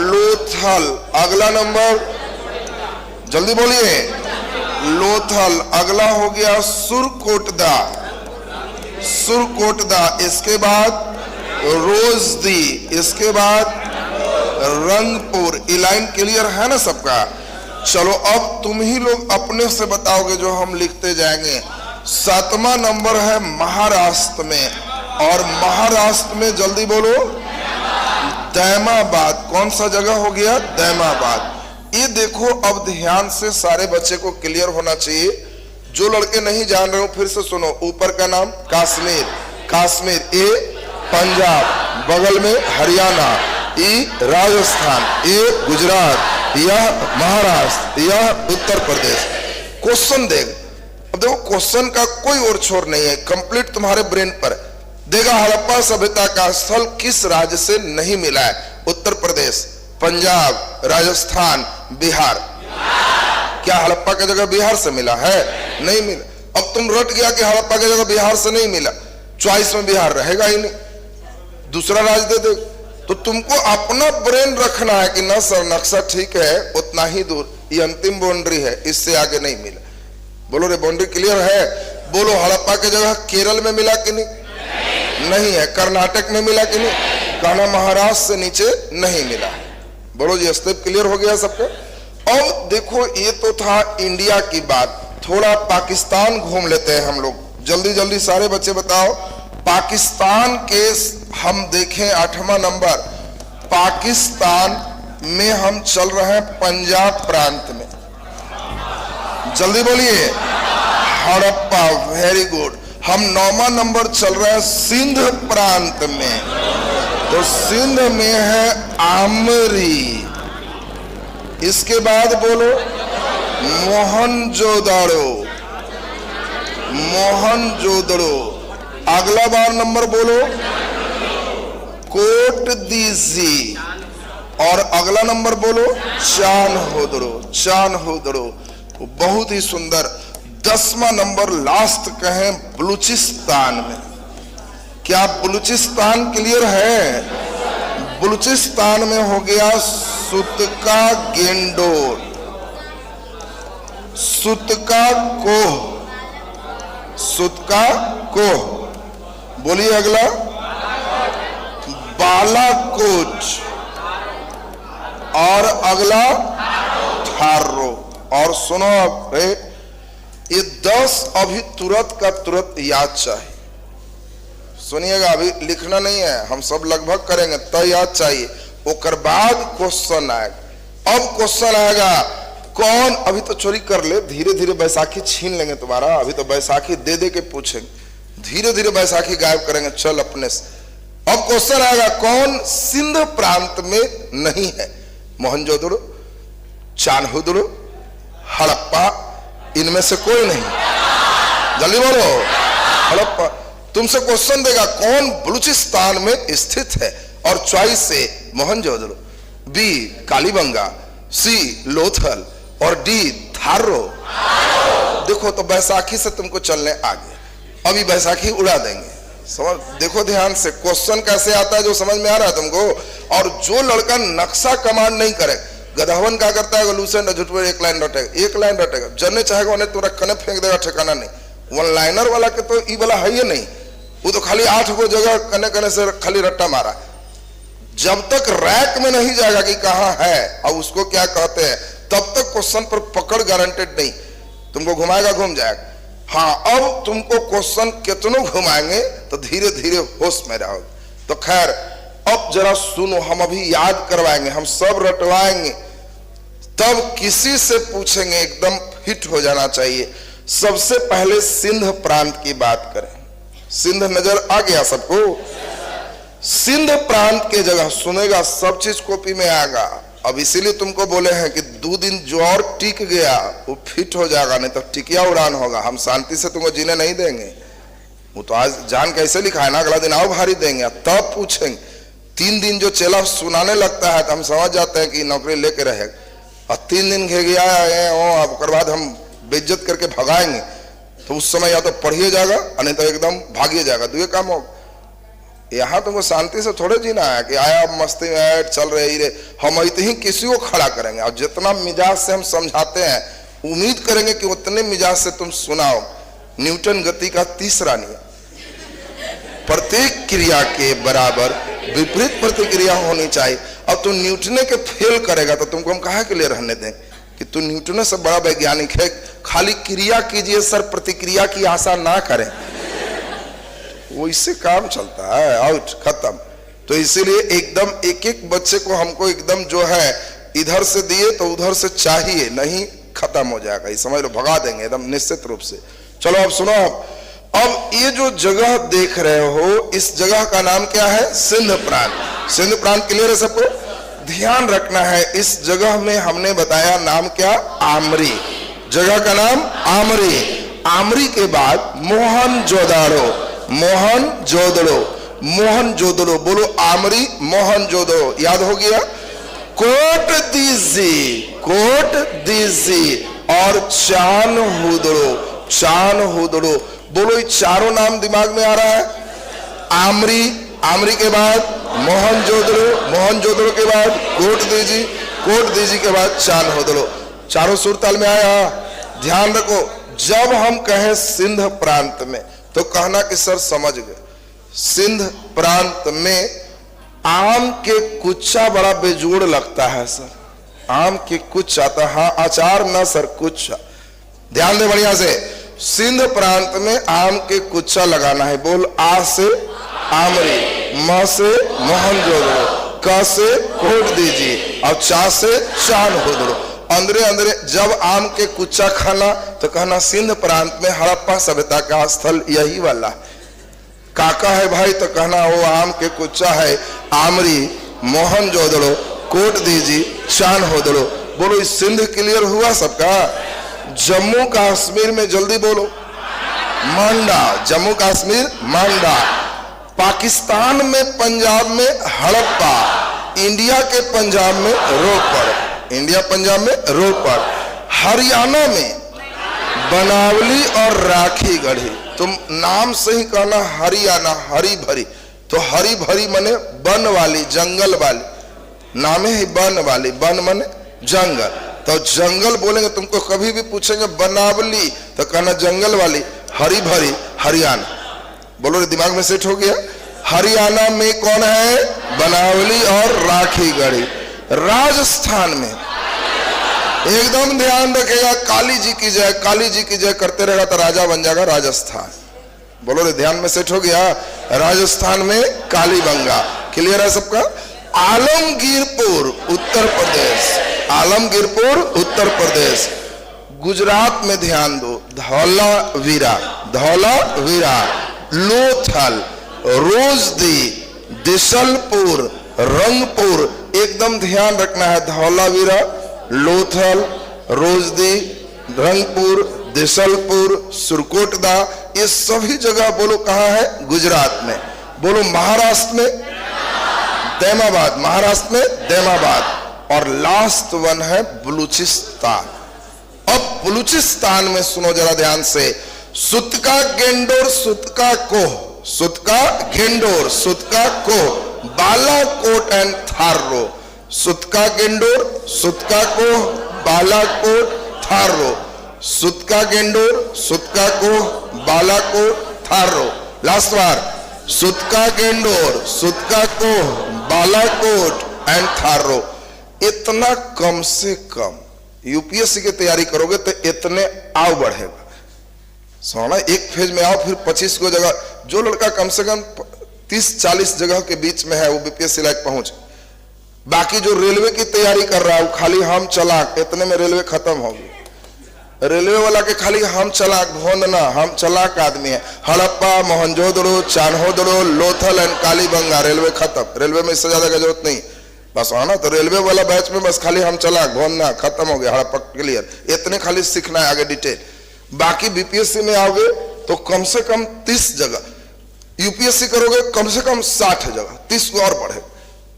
लोथल, अगला नंबर जल्दी बोलिए लोथल, अगला हो गया सुरकोटदा, सुरकोटदा। इसके बाद रोजदी, इसके बाद रंगपुर। ये लाइन क्लियर है ना सबका। चलो अब तुम ही लोग अपने से बताओगे जो हम लिखते जाएंगे। सातवां नंबर है महाराष्ट्र में, और महाराष्ट्र में जल्दी बोलो दैमाबाद। कौन सा जगह हो गया, दैमाबाद। ये देखो अब ध्यान से सारे बच्चे को क्लियर होना चाहिए। जो लड़के नहीं जान रहे हो फिर से सुनो। ऊपर का नाम कश्मीर, कश्मीर ए पंजाब, बगल में हरियाणा, ई राजस्थान, ए गुजरात, यह महाराष्ट्र, यह उत्तर प्रदेश। क्वेश्चन देख, अब देखो क्वेश्चन का कोई और छोर नहीं है, कंप्लीट तुम्हारे ब्रेन पर देगा। हड़प्पा सभ्यता का स्थल किस राज्य से नहीं मिला है, उत्तर प्रदेश, पंजाब, राजस्थान, बिहार। क्या हड़प्पा की जगह बिहार से मिला है, नहीं मिला। अब तुम रट गया कि हड़प्पा की जगह बिहार से नहीं मिला, चॉइस में बिहार रहेगा ही नहीं, दूसरा राज्य दे दे। तो तुमको अपना ब्रेन रखना है कि ना सर नक्शा ठीक है, उतना ही दूर, ये अंतिम बाउंड्री है, इससे आगे नहीं मिला। बोलो रे बाउंड्री क्लियर है। बोलो हड़प्पा की जगह केरल में मिला कि नहीं, नहीं है। कर्नाटक में मिला कि नहीं, कहना महाराष्ट्र से नीचे नहीं मिला। बोलो जी, स्टेप क्लियर हो गया सबको। अब देखो ये तो था इंडिया की बात, थोड़ा पाकिस्तान घूम लेते हैं हम लोग। जल्दी जल्दी सारे बच्चे बताओ, पाकिस्तान के हम देखें 8वां नंबर, पाकिस्तान में हम चल रहे हैं पंजाब प्रांत में। जल्दी बोलिए, हड़प्पा, वेरी गुड। हम 9वां नंबर चल रहे हैं सिंध प्रांत में, तो सिंध में है आमरी। इसके बाद बोलो मोहनजोदड़ो, मोहनजोदड़ो। अगला बार नंबर बोलो कोट दीजी, और अगला नंबर बोलो चान्होदड़ो, चान्होदड़ो, बहुत ही सुंदर। 10वां नंबर लास्ट कहें बलूचिस्तान में। क्या बलूचिस्तान क्लियर है? बलूचिस्तान में हो गया सुतका गेंडोर, सुतका कोह, सुतका कोह। बोलिए अगला बालाकोट, और अगला ठारो। और सुनो अब ये 10 अभी तुरंत का तुरंत याद चाहिए। सुनिएगा, अभी लिखना नहीं है, हम सब लगभग करेंगे तो याद चाहिए। ओकर बाद क्वेश्चन आएगा। अब क्वेश्चन आएगा कौन, अभी तो चोरी कर ले, धीरे धीरे बैसाखी छीन लेंगे तुम्हारा। अभी तो बैसाखी दे दे के पूछेंगे, धीरे धीरे बैसाखी गायब करेंगे चल अपने से। अब क्वेश्चन आएगा कौन सिंध प्रांत में नहीं है? मोहनजोदड़ो, चान्होदड़ो, हड़प्पा, इनमें से कोई नहीं। जल्दी बोलो हड़प्पा। तुमसे क्वेश्चन देगा कौन बलूचिस्तान में स्थित है, और चॉइस ए मोहनजोदड़ो, बी कालीबंगा, सी लोथल, और डी थारो। देखो तो बैसाखी से तुमको चलने आगे, अभी बैसाखी उड़ा देंगे। समझ, देखो ध्यान से क्वेश्चन कैसे आता है जो समझ में आ रहा है तुमको। और जो लड़का नक्शा कमांड नहीं करे, गधावन क्या करता है, लूसेंट झूठ पर एक लाइन रटेगा, एक लाइन रटेगा, जन्ने चाहेगा उन्हें तुरंत कने फेंक देगा, ठिकाना नहीं। वन लाइनर वाला के तो ई वाला है ही नहीं, वो तो खाली 8 गो जगह कने कने से खाली रट्टा मारा। जब तक रैक में नहीं जाएगा कि कहां है और उसको क्या कहते हैं, तब तक क्वेश्चन पर पकड़ गारंटेड नहीं। तुमको घुमाएगा, घूम जाएगा। हाँ, अब तुमको क्वेश्चन कितनों घुमाएंगे तो धीरे धीरे होश में रहोगे। तो खैर अब जरा सुनो, हम अभी याद करवाएंगे, हम सब रटवाएंगे, तब किसी से पूछेंगे, एकदम फिट हो जाना चाहिए। सबसे पहले सिंध प्रांत की बात करें। सिंध नजर आ गया सबको? सिंध प्रांत के जगह सुनेगा, सब चीज कॉपी में आएगा। अब इसीलिए तुमको बोले हैं कि 2 दिन जो और टिक गया वो फिट हो जाएगा, नहीं तो टिकिया उड़ान होगा। हम शांति से तुमको जीने नहीं देंगे। वो तो आज जान कैसे लिखा है ना, अगला दिन आओ भारी देंगे, तब पूछेंगे। 3 दिन जो चेला सुनाने लगता है तो हम समझ जाते हैं कि नौकरी लेके रहेगा, और 3 दिन घे गया है, उसके बाद हम बेइज्जत करके भगाएंगे। तो उस समय या तो पढ़िए जाएगा, नहीं तो एकदम भागिए जाएगा, 2 काम होगा। यहाँ तुमको शांति से थोड़े जीना है कि आया मस्ती में चल रहे ही रे। हम ऐसे ही किसी को खड़ा करेंगे, और जितना मिजाज से हम समझाते हैं, उम्मीद करेंगे कि उतने मिजाज से तुम सुनाओ। न्यूटन गति का 3रा नियम, प्रत्येक क्रिया के बराबर विपरीत प्रतिक्रिया होनी चाहिए। अब तू न्यूटने के फेल करेगा तो तुमको हम कहा के लिए रहने दें कि तू न्यूटन से बड़ा वैज्ञानिक है। खाली क्रिया कीजिए सर, प्रतिक्रिया की आशा ना करें, वो इससे काम चलता है, आउट, खत्म। तो इसीलिए एकदम एक एक बच्चे को हमको एकदम जो है इधर से दिए तो उधर से चाहिए, नहीं खत्म हो जाएगा, ये समझ लो, भगा देंगे एकदम निश्चित रूप से। चलो अब सुनो, अब ये जो जगह देख रहे हो, इस जगह का नाम क्या है? सिंध प्रांत। सिंध प्रांत क्लियर है सबको? ध्यान रखना है, इस जगह में हमने बताया नाम क्या? आमरी। जगह का नाम आमरी। आमरी के बाद मोहनजोदड़ो, मोहनजोदड़ो, मोहनजोदड़ो, बोलो आमरी मोहनजोदड़ो, याद हो गया? कोट दीजी, कोट दीजी, और चान्होदड़ो, चान्होदड़ो, बोलो ये चारों नाम दिमाग में आ रहा है? आमरी, आमरी के बाद मोहनजोदड़ो, मोहनजोदड़ो के बाद कोट दीजी, कोट दीजी के बाद चान्होदड़ो। चारों सुरताल में आया? ध्यान रखो, जब हम कहें सिंध प्रांत में तो कहना कि सर समझ गए, सिंध प्रांत में आम के कुच्चा बड़ा बेजोड़ लगता है सर, आम के कुच्चा, तो हाँ अचार ना सर, कुच्चा। ध्यान दे बढ़िया से, सिंध प्रांत में आम के कुच्चा लगाना है। बोल, आ से आमरी, म से मोहनजोदड़ो, क से कोट दीजिए, और चा से चान्होदड़ो। अंदरे अंदरे जब आम के कुच्चा खाना तो कहना सिंध प्रांत में हड़प्पा सभ्यता का स्थल यही वाला। काका है भाई तो कहना वो आम के कुच्चा है, आमरी, मोहनजोदड़ो, कोट दीजी, चान्होदड़ो। बोलो इस सिंध क्लियर हुआ सबका? जम्मू कश्मीर में जल्दी बोलो मांडा, जम्मू कश्मीर मांडा। पाकिस्तान में पंजाब में हड़प्पा, इंडिया के पंजाब में रोपड़, इंडिया पंजाब में रोपड़, हरियाणा में बनावली और राखी गढ़ी। तुम नाम से ही कहना हरियाणा, हरी भरी, तो हरी भरी मने वन वाली, जंगल वाली, नामे ही वन वाली, वन मने जंगल, तो जंगल बोलेंगे। तुमको कभी भी पूछेंगे बनावली तो कहना जंगल वाली, हरी भरी हरियाणा। बोलो, दिमाग में सेट हो गया। हरियाणा में कौन है? बनावली और राखी गढ़ी। राजस्थान में एकदम ध्यान रखेगा, काली जी की जय, काली जी की जय करते रहेगा तो राजा बन जाएगा राजस्थान। बोलो रे, ध्यान में सेट हो गया। राजस्थान में कालीबंगा। क्लियर है सबका? आलमगीरपुर उत्तर प्रदेश, आलमगीरपुर उत्तर प्रदेश। गुजरात में ध्यान दो, धौलावीरा, धौलावीरा, लोथल, रोजदी, दिसलपुर, रंगपुर। एकदम ध्यान रखना है, धौलावीरा, लोथल, रोजदी, रंगपुर, दिसलपुर, सुरकोटदा, ये सभी जगह बोलो कहाँ है? गुजरात में। बोलो महाराष्ट्र में दैमाबाद, महाराष्ट्र में दैमाबाद। और लास्ट वन है बलूचिस्तान। अब बलूचिस्तान में सुनो जरा ध्यान से, सुतका गेंडोर, सुतका कोह, सुतका गेंडोर, सुतका कोह, बालाकोट एंड थारो। सुतका गेंडोर, सुतका कोह, बालाकोट, थारो। सुतका गेंडोर, सुतका कोह, बालाकोट, थारो। लास्ट बार, सुतका गेंडोर, सुतका कोह, बालाकोट एंड थारो। इतना कम से कम यूपीएससी की तैयारी करोगे तो इतने आव बढ़ेगा। सोना एक फेज में आओ, फिर 25 को जगह, जो लड़का कम से कम 30-40 जगह के बीच में है वो बीपीएससी लायक पहुंचे। बाकी जो रेलवे की तैयारी कर रहा है वो खाली हम चलाक, इतने में रेलवे खत्म होगी। रेलवे वाला के खाली हम चलाक, भोंदना, हम चलाक आदमी है। हड़प्पा, मोहनजोदड़ो, चान्होदड़ो, लोथल एंड कालीबंगा, रेलवे खत्म। रेलवे में इससे ज्यादा का जरूरत नहीं बस, है ना। तो रेलवे वाला बैच में बस खाली हम चलाक, भोंदना, खत्म हो गया, हड़प्पा क्लियर। इतने खाली सीखना है, आगे डिटेल। बाकी बीपीएससी में आओगे तो कम से कम 30 जगह, यूपीएससी करोगे कम से कम 60 जगह, 30 को और बढ़े।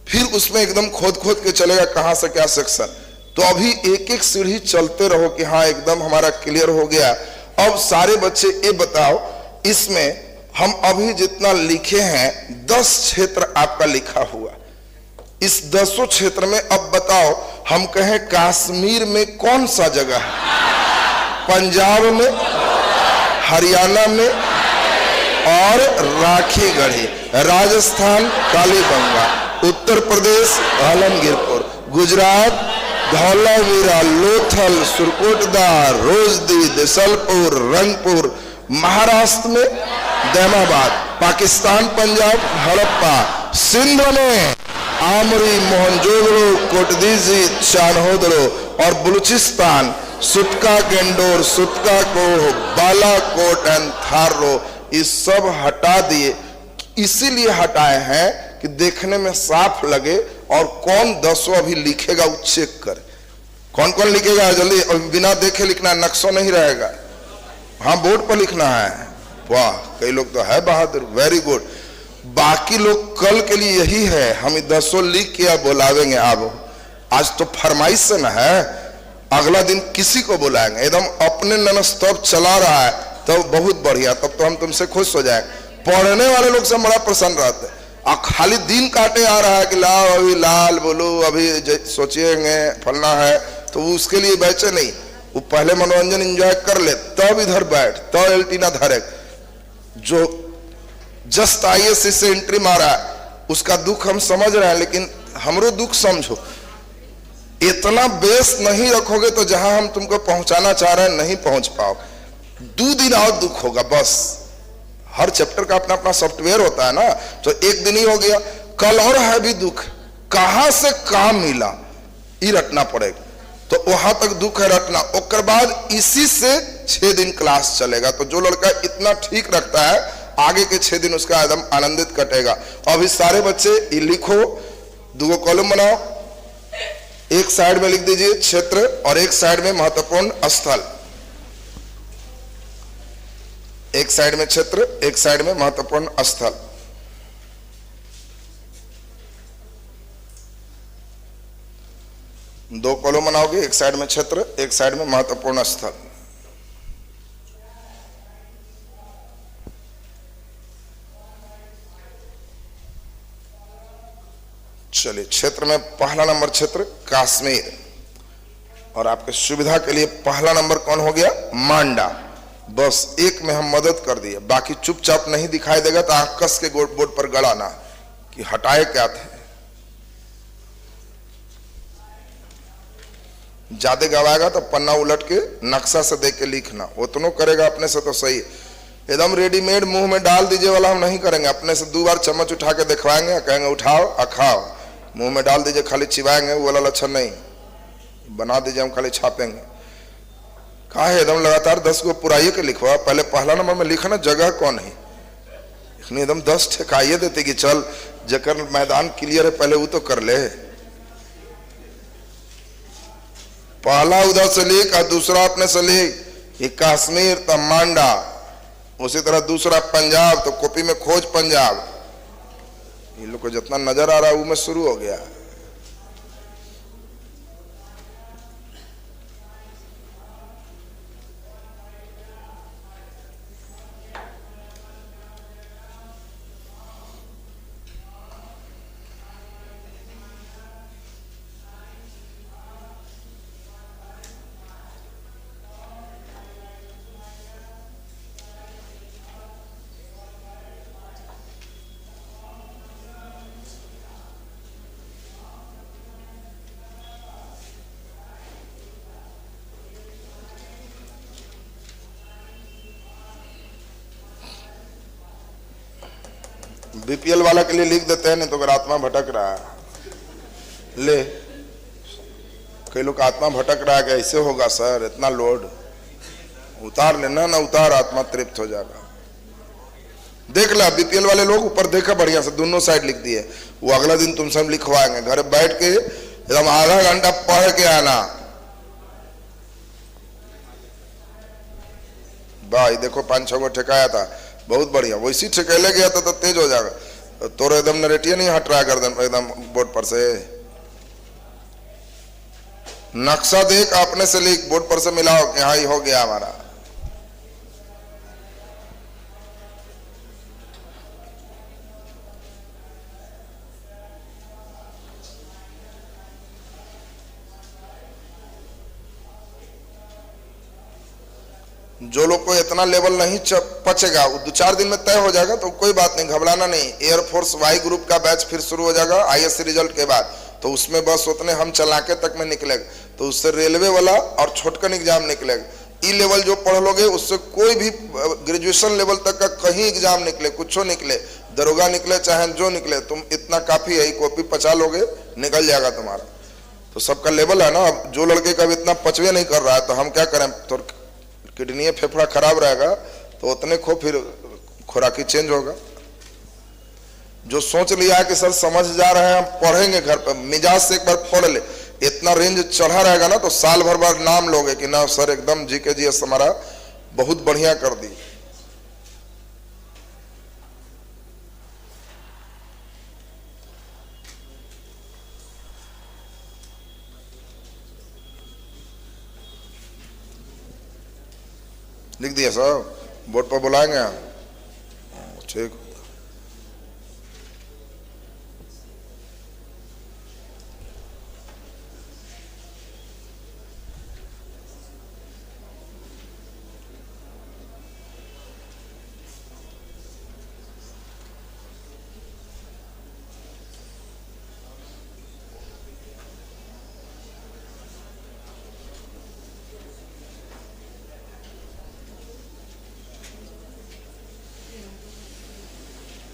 फिर उसमें एकदम खोद खोद के चलेगा कहां से क्या सेक्शन। तो अभी एक एक सीढ़ी चलते रहो कि हाँ एकदम हमारा क्लियर हो गया। अब सारे बच्चे ये बताओ, इसमें हम अभी जितना लिखे हैं 10 क्षेत्र आपका लिखा हुआ, इस 10 क्षेत्र में अब बताओ, हम कहें कश्मीर में कौन सा जगह है? पंजाब में, हरियाणा में और राखी गढ़ी, राजस्थान कालीबंगा, उत्तर प्रदेश आलमगीरपुर, गुजरात धौलावीरा, लोथल, सुरकोटदा, रोजदी, दिसलपुर, रंगपुर, महाराष्ट्र में दैमाबाद, पाकिस्तान पंजाब हड़प्पा, सिंध में आमरी, मोहनजोदड़ो, कोटदीजी, चान्होदड़ो और बलूचिस्तान सुतका गेंडोर, सुतका कोह, बालाकोट एंड थारो। ये सब हटा दिए, इसीलिए हटाए हैं कि देखने में साफ लगे और कौन 10 अभी लिखेगा वो चेक करे। कौन कौन लिखेगा जल्दी, बिना देखे लिखना, नक्शा नहीं रहेगा। हाँ बोर्ड पर लिखना है। वाह, कई लोग तो है बहादुर, वेरी गुड। बाकी लोग कल के लिए यही है, हम 10 लिख के अब बुलावेंगे। अब आज तो फरमाइश से ना है, अगला दिन किसी को बुलाएंगे। एकदम अपने ननस्तब चला रहा है तो बहुत बढ़िया, तब तो हम तुमसे खुश हो जाएंगे। पढ़ने वाले लोग से बड़ा प्रसन्न रहते हैं। और खाली दिन काटे आ रहा है कि लाओ अभी लाल बोलो, अभी सोचिएंगे फलना है, तो उसके लिए बैठे नहीं। वो पहले मनोरंजन एंजॉय कर ले, तब इधर बैठ, तब एल्टीना धरे। जो जस्ट आईएएस से एंट्री मारा उसका दुख हम समझ रहे हैं, लेकिन हमरो दुख समझो। इतना बेस नहीं रखोगे तो जहां हम तुमको पहुंचाना चाह रहे हैं नहीं पहुंच पाओ। 2 दिन और दुख होगा बस। हर चैप्टर का अपना अपना सॉफ्टवेयर होता है ना, तो एक दिन ही हो गया, कल और है भी दुख, कहां से काम मिला ये रटना पड़ेगा। तो वहां तक दुख है रटना। उसके बाद इसी से 6 दिन क्लास चलेगा। तो जो लड़का इतना ठीक रखता है आगे के 6 दिन उसका एकदम आनंदित कटेगा। अभी सारे बच्चे ये लिखो, 2 कॉलम बनाओ, एक साइड में लिख दीजिए क्षेत्र और एक साइड में महत्वपूर्ण स्थल। एक साइड में क्षेत्र, एक साइड में महत्वपूर्ण स्थल। दो कॉलम बनाओगे, एक साइड में क्षेत्र, एक साइड में महत्वपूर्ण स्थल। चलिए, क्षेत्र में पहला नंबर क्षेत्र कश्मीर, और आपके सुविधा के लिए पहला नंबर कौन हो गया? मांडा। बस एक में हम मदद कर दिए, बाकी चुपचाप नहीं दिखाई देगा तो आंख कस के बोर्ड पर गड़ाना कि हटाए क्या थे। ज्यादा गवाएगा तो पन्ना उलट के नक्शा से देख के लिखना, उतनो करेगा अपने से तो सही। एकदम रेडीमेड मुंह में डाल दीजिए वाला हम नहीं करेंगे, अपने से 2 बार चम्मच उठा के दिखवाएंगे, कहेंगे उठाओ अखाओ, मुंह में डाल दीजिए खाली चिबाएंगे, वो वाला लक्षण नहीं। बना दीजिए, हम खाली छापेंगे। कहा है एकदम लगातार 10 को पुराइए के लिखवा, पहले पहला नंबर में लिखना जगह कौन है, एकदम 10 ठेकाइए देते कि चल जकर मैदान क्लियर है पहले वो तो कर ले। पहला उधर से लिख और दूसरा अपने से लिख, ये कश्मीर तो मांडा, उसी तरह दूसरा पंजाब तो कॉपी में खोज पंजाब। ये लोग को जितना नजर आ रहा है वो में शुरू हो गया। बीपीएल वाला के लिए लिख देते हैं, नहीं तो अगर आत्मा भटक रहा है ले, कई लोग आत्मा भटक रहा है कि ऐसे होगा सर, इतना लोड उतार लेना ना, उतार, आत्मा तृप्त हो जाएगा। देख ला बीपीएल वाले लोग ऊपर देखा बढ़िया से, दोनों साइड लिख दिए, वो अगला दिन तुमसे हम लिखवाएंगे, घर बैठ के एकदम आधा घंटा पढ़ के आना। भाई देखो 5-6 को ठेकाया था, बहुत बढ़िया, वैसी ठेकेले गया तो तेज हो जाएगा। तोरे एकदम नरेटिया नहीं हट रहा है गर्दन एकदम बोर्ड पर से। नक्शा देख अपने से लिख, बोर्ड पर से मिलाओ कि हाँ ये हो गया हमारा। जो लोग को इतना लेवल नहीं पचेगा वो 2-4 दिन में तय हो जाएगा, तो कोई बात नहीं, घबराना नहीं। एयरफोर्स वाई ग्रुप का बैच फिर शुरू हो जाएगा आईएससी रिजल्ट के बाद, तो उसमें बस उतने हम चलाके तक में निकलेगा, तो उससे रेलवे वाला और छोटकन एग्जाम निकलेगा। ई लेवल जो पढ़ लोगे उससे कोई भी ग्रेजुएशन लेवल तक का कहीं एग्जाम निकले, कुछ निकले, दरोगा निकले चाहे जो निकले, तुम इतना काफी है, कॉपी पचा लोगे निकल जाएगा तुम्हारा। तो सबका लेवल है ना। अब जो लड़के का इतना पचवे नहीं कर रहा है तो हम क्या करें, तो किडनी फेफड़ा खराब रहेगा तो उतने को फिर खुराकी चेंज होगा। जो सोच लिया कि सर समझ जा रहे हैं हम पढ़ेंगे घर पर, मिजाज से एक बार पढ़ ले, इतना रेंज चढ़ा रहेगा ना तो साल भर बाद नाम लोगे कि ना सर एकदम जीके जी हमारा बहुत बढ़िया कर दी। लिख दिया साहब, बोर्ड पर बुलाएंगे, ठीक।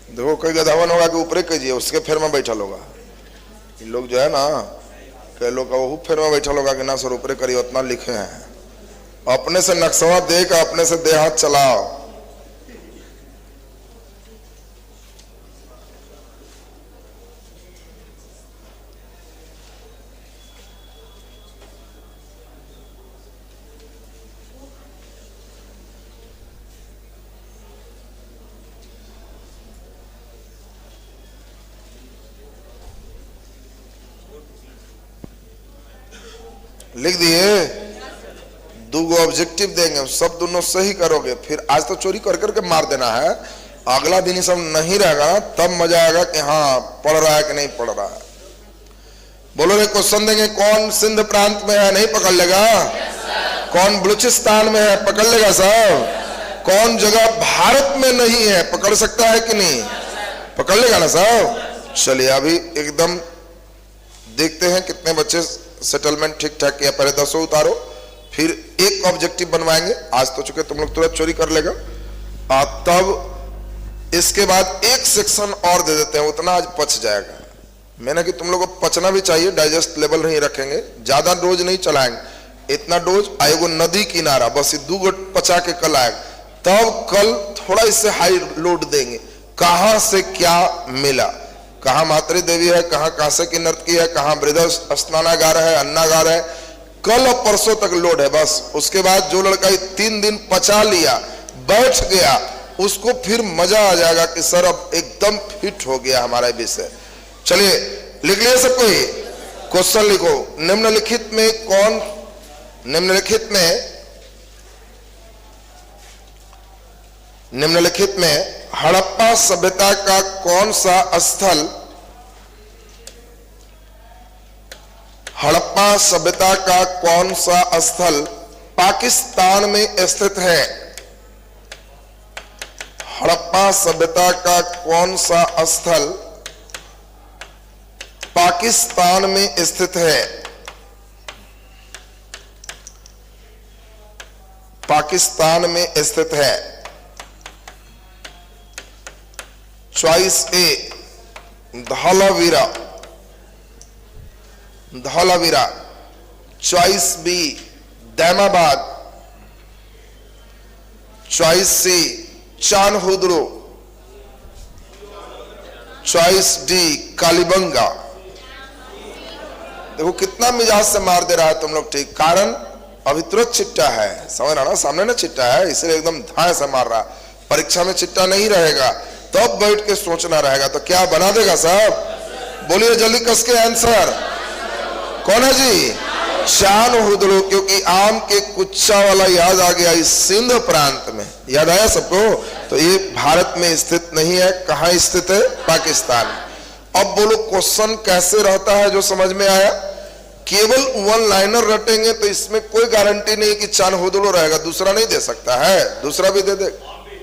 देखो कोई गधावन होगा कि ऊपरे कीजिए, उसके फेर में बैठल होगा। इन लोग जो है ना, कई लोग का वो फेर में बैठल होगा कि ना सर ऊपरे करिए, उतना लिखे हैं। अपने से नक्शा देख अपने से दे हाथ चलाओ। लिख दिए। दो ऑब्जेक्टिव देंगे, सब दोनों सही करोगे, फिर आज तो चोरी कर करके मार देना है, अगला दिन ये सब नहीं रहेगा, तब मजा आएगा कि हाँ पढ़ रहा है कि नहीं पढ़ रहा है। बोलो रे, क्वेश्चन देंगे, कौन सिंध प्रांत में है, नहीं पकड़ लेगा? कौन बलूचिस्तान में है, पकड़ लेगा सब? कौन जगह भारत में नहीं है, पकड़ सकता है कि नहीं? पकड़ लेगा ना सब? चलिए अभी एकदम देखते हैं कितने बच्चे सेटलमेंट ठीक ठाक किया। पहले 10 उतारो, फिर एक ऑब्जेक्टिव बनवाएंगे। आज तो चुके तुम लोग तुरंत चोरी कर लेगा, तब इसके बाद एक सेक्शन और दे देते हैं, उतना आज पच जाएगा। मैंने कि तुम लोग को पचना भी चाहिए, डाइजेस्ट लेवल नहीं रखेंगे, ज्यादा डोज नहीं चलाएंगे, इतना डोज आएगो नदी किनारा, बस ये 2 गोट पचा के कल आएगा, तब कल थोड़ा इससे हाई लोड देंगे। कहां से क्या मिला, कहां मातृ देवी है, कहां कांसे की नर्तकी है, कहां वृद्ध स्नानागार है, अन्नागार है, कल और परसों तक लोड है बस। उसके बाद जो लड़का 3 दिन पचा लिया, बैठ गया, उसको फिर मजा आ जाएगा कि सर अब एकदम फिट हो गया हमारा विषय। चलिए लिख लिया सब कोई? क्वेश्चन लिखो, निम्नलिखित में हड़प्पा सभ्यता का कौन सा स्थल, हड़प्पा सभ्यता का कौन सा स्थल पाकिस्तान में स्थित है? हड़प्पा सभ्यता का कौन सा स्थल पाकिस्तान में स्थित है? पाकिस्तान में स्थित है। Choice A Dholavira, Dholavira. Choice B Daimabad. Choice C Chanhudaro. Choice D Kalibangan. देखो कितना मिजाज से मार दे रहा है तुम लोग, ठीक? कारण अभी तुरंत चिट्टा है, समझ रहा ना, सामने ना चिट्टा है, इसलिए एकदम धाए से मार रहा। परीक्षा में चिट्टा नहीं रहेगा, तब बैठ के सोचना रहेगा, तो क्या बना देगा साहब? बोलिए जल्दी कस के आंसर। कौन है जी? चानहुद्रो, क्योंकि आम के कुच्चा वाला याद आ गया, इस सिंध प्रांत में, याद आया सबको? तो ये भारत में स्थित नहीं है, कहां स्थित है? पाकिस्तान। अब बोलो क्वेश्चन कैसे रहता है जो समझ में आया? केवल 1 लाइनर रटेंगे तो इसमें कोई गारंटी नहीं कि चानहुद्रो रहेगा, दूसरा नहीं दे सकता है, दूसरा भी दे दे,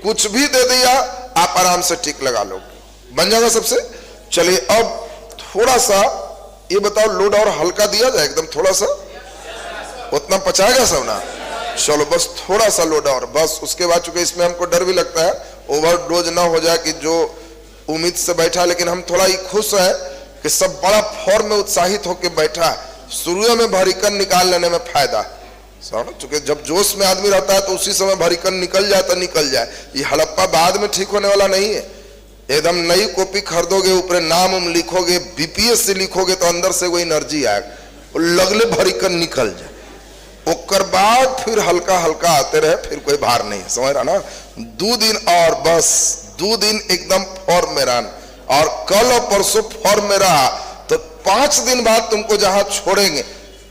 कुछ भी दे दिया आप आराम से टिक लगा लोगे, बन जाएगा सबसे। चलिए अब थोड़ा सा ये बताओ, लोड और हल्का दिया जाए एकदम, थोड़ा सा, उतना पचाएगा सब ना? चलो बस थोड़ा सा लोड और बस। उसके बाद चूंकि इसमें हमको डर भी लगता है ओवरडोज ना हो जाए, कि जो उम्मीद से बैठा, लेकिन हम थोड़ा ही खुश है कि सब बड़ा फॉर्म में उत्साहित होकर बैठा है, शुरू में भरीकन निकाल लेने में फायदा है। चूंकि जब जोश में आदमी रहता है तो उसी समय भरीकन निकल जाए तो निकल जाए, ये हड़प्पा बाद में ठीक होने वाला नहीं है। एकदम नई कॉपी खरीदोगे, ऊपर नाम लिखोगे, बीपीएस से लिखोगे, तो अंदर से वो एनर्जी आएगा, लगले भरीकन निकल जाए, उसके बाद फिर हल्का हल्का आते रहे, फिर कोई भार नहीं, समझ रहा ना? 2 दिन और बस, 2 दिन एकदम फॉर्म में रहना, और कल और परसों फॉर्म में रहा तो 5 दिन बाद तुमको जहां छोड़ेंगे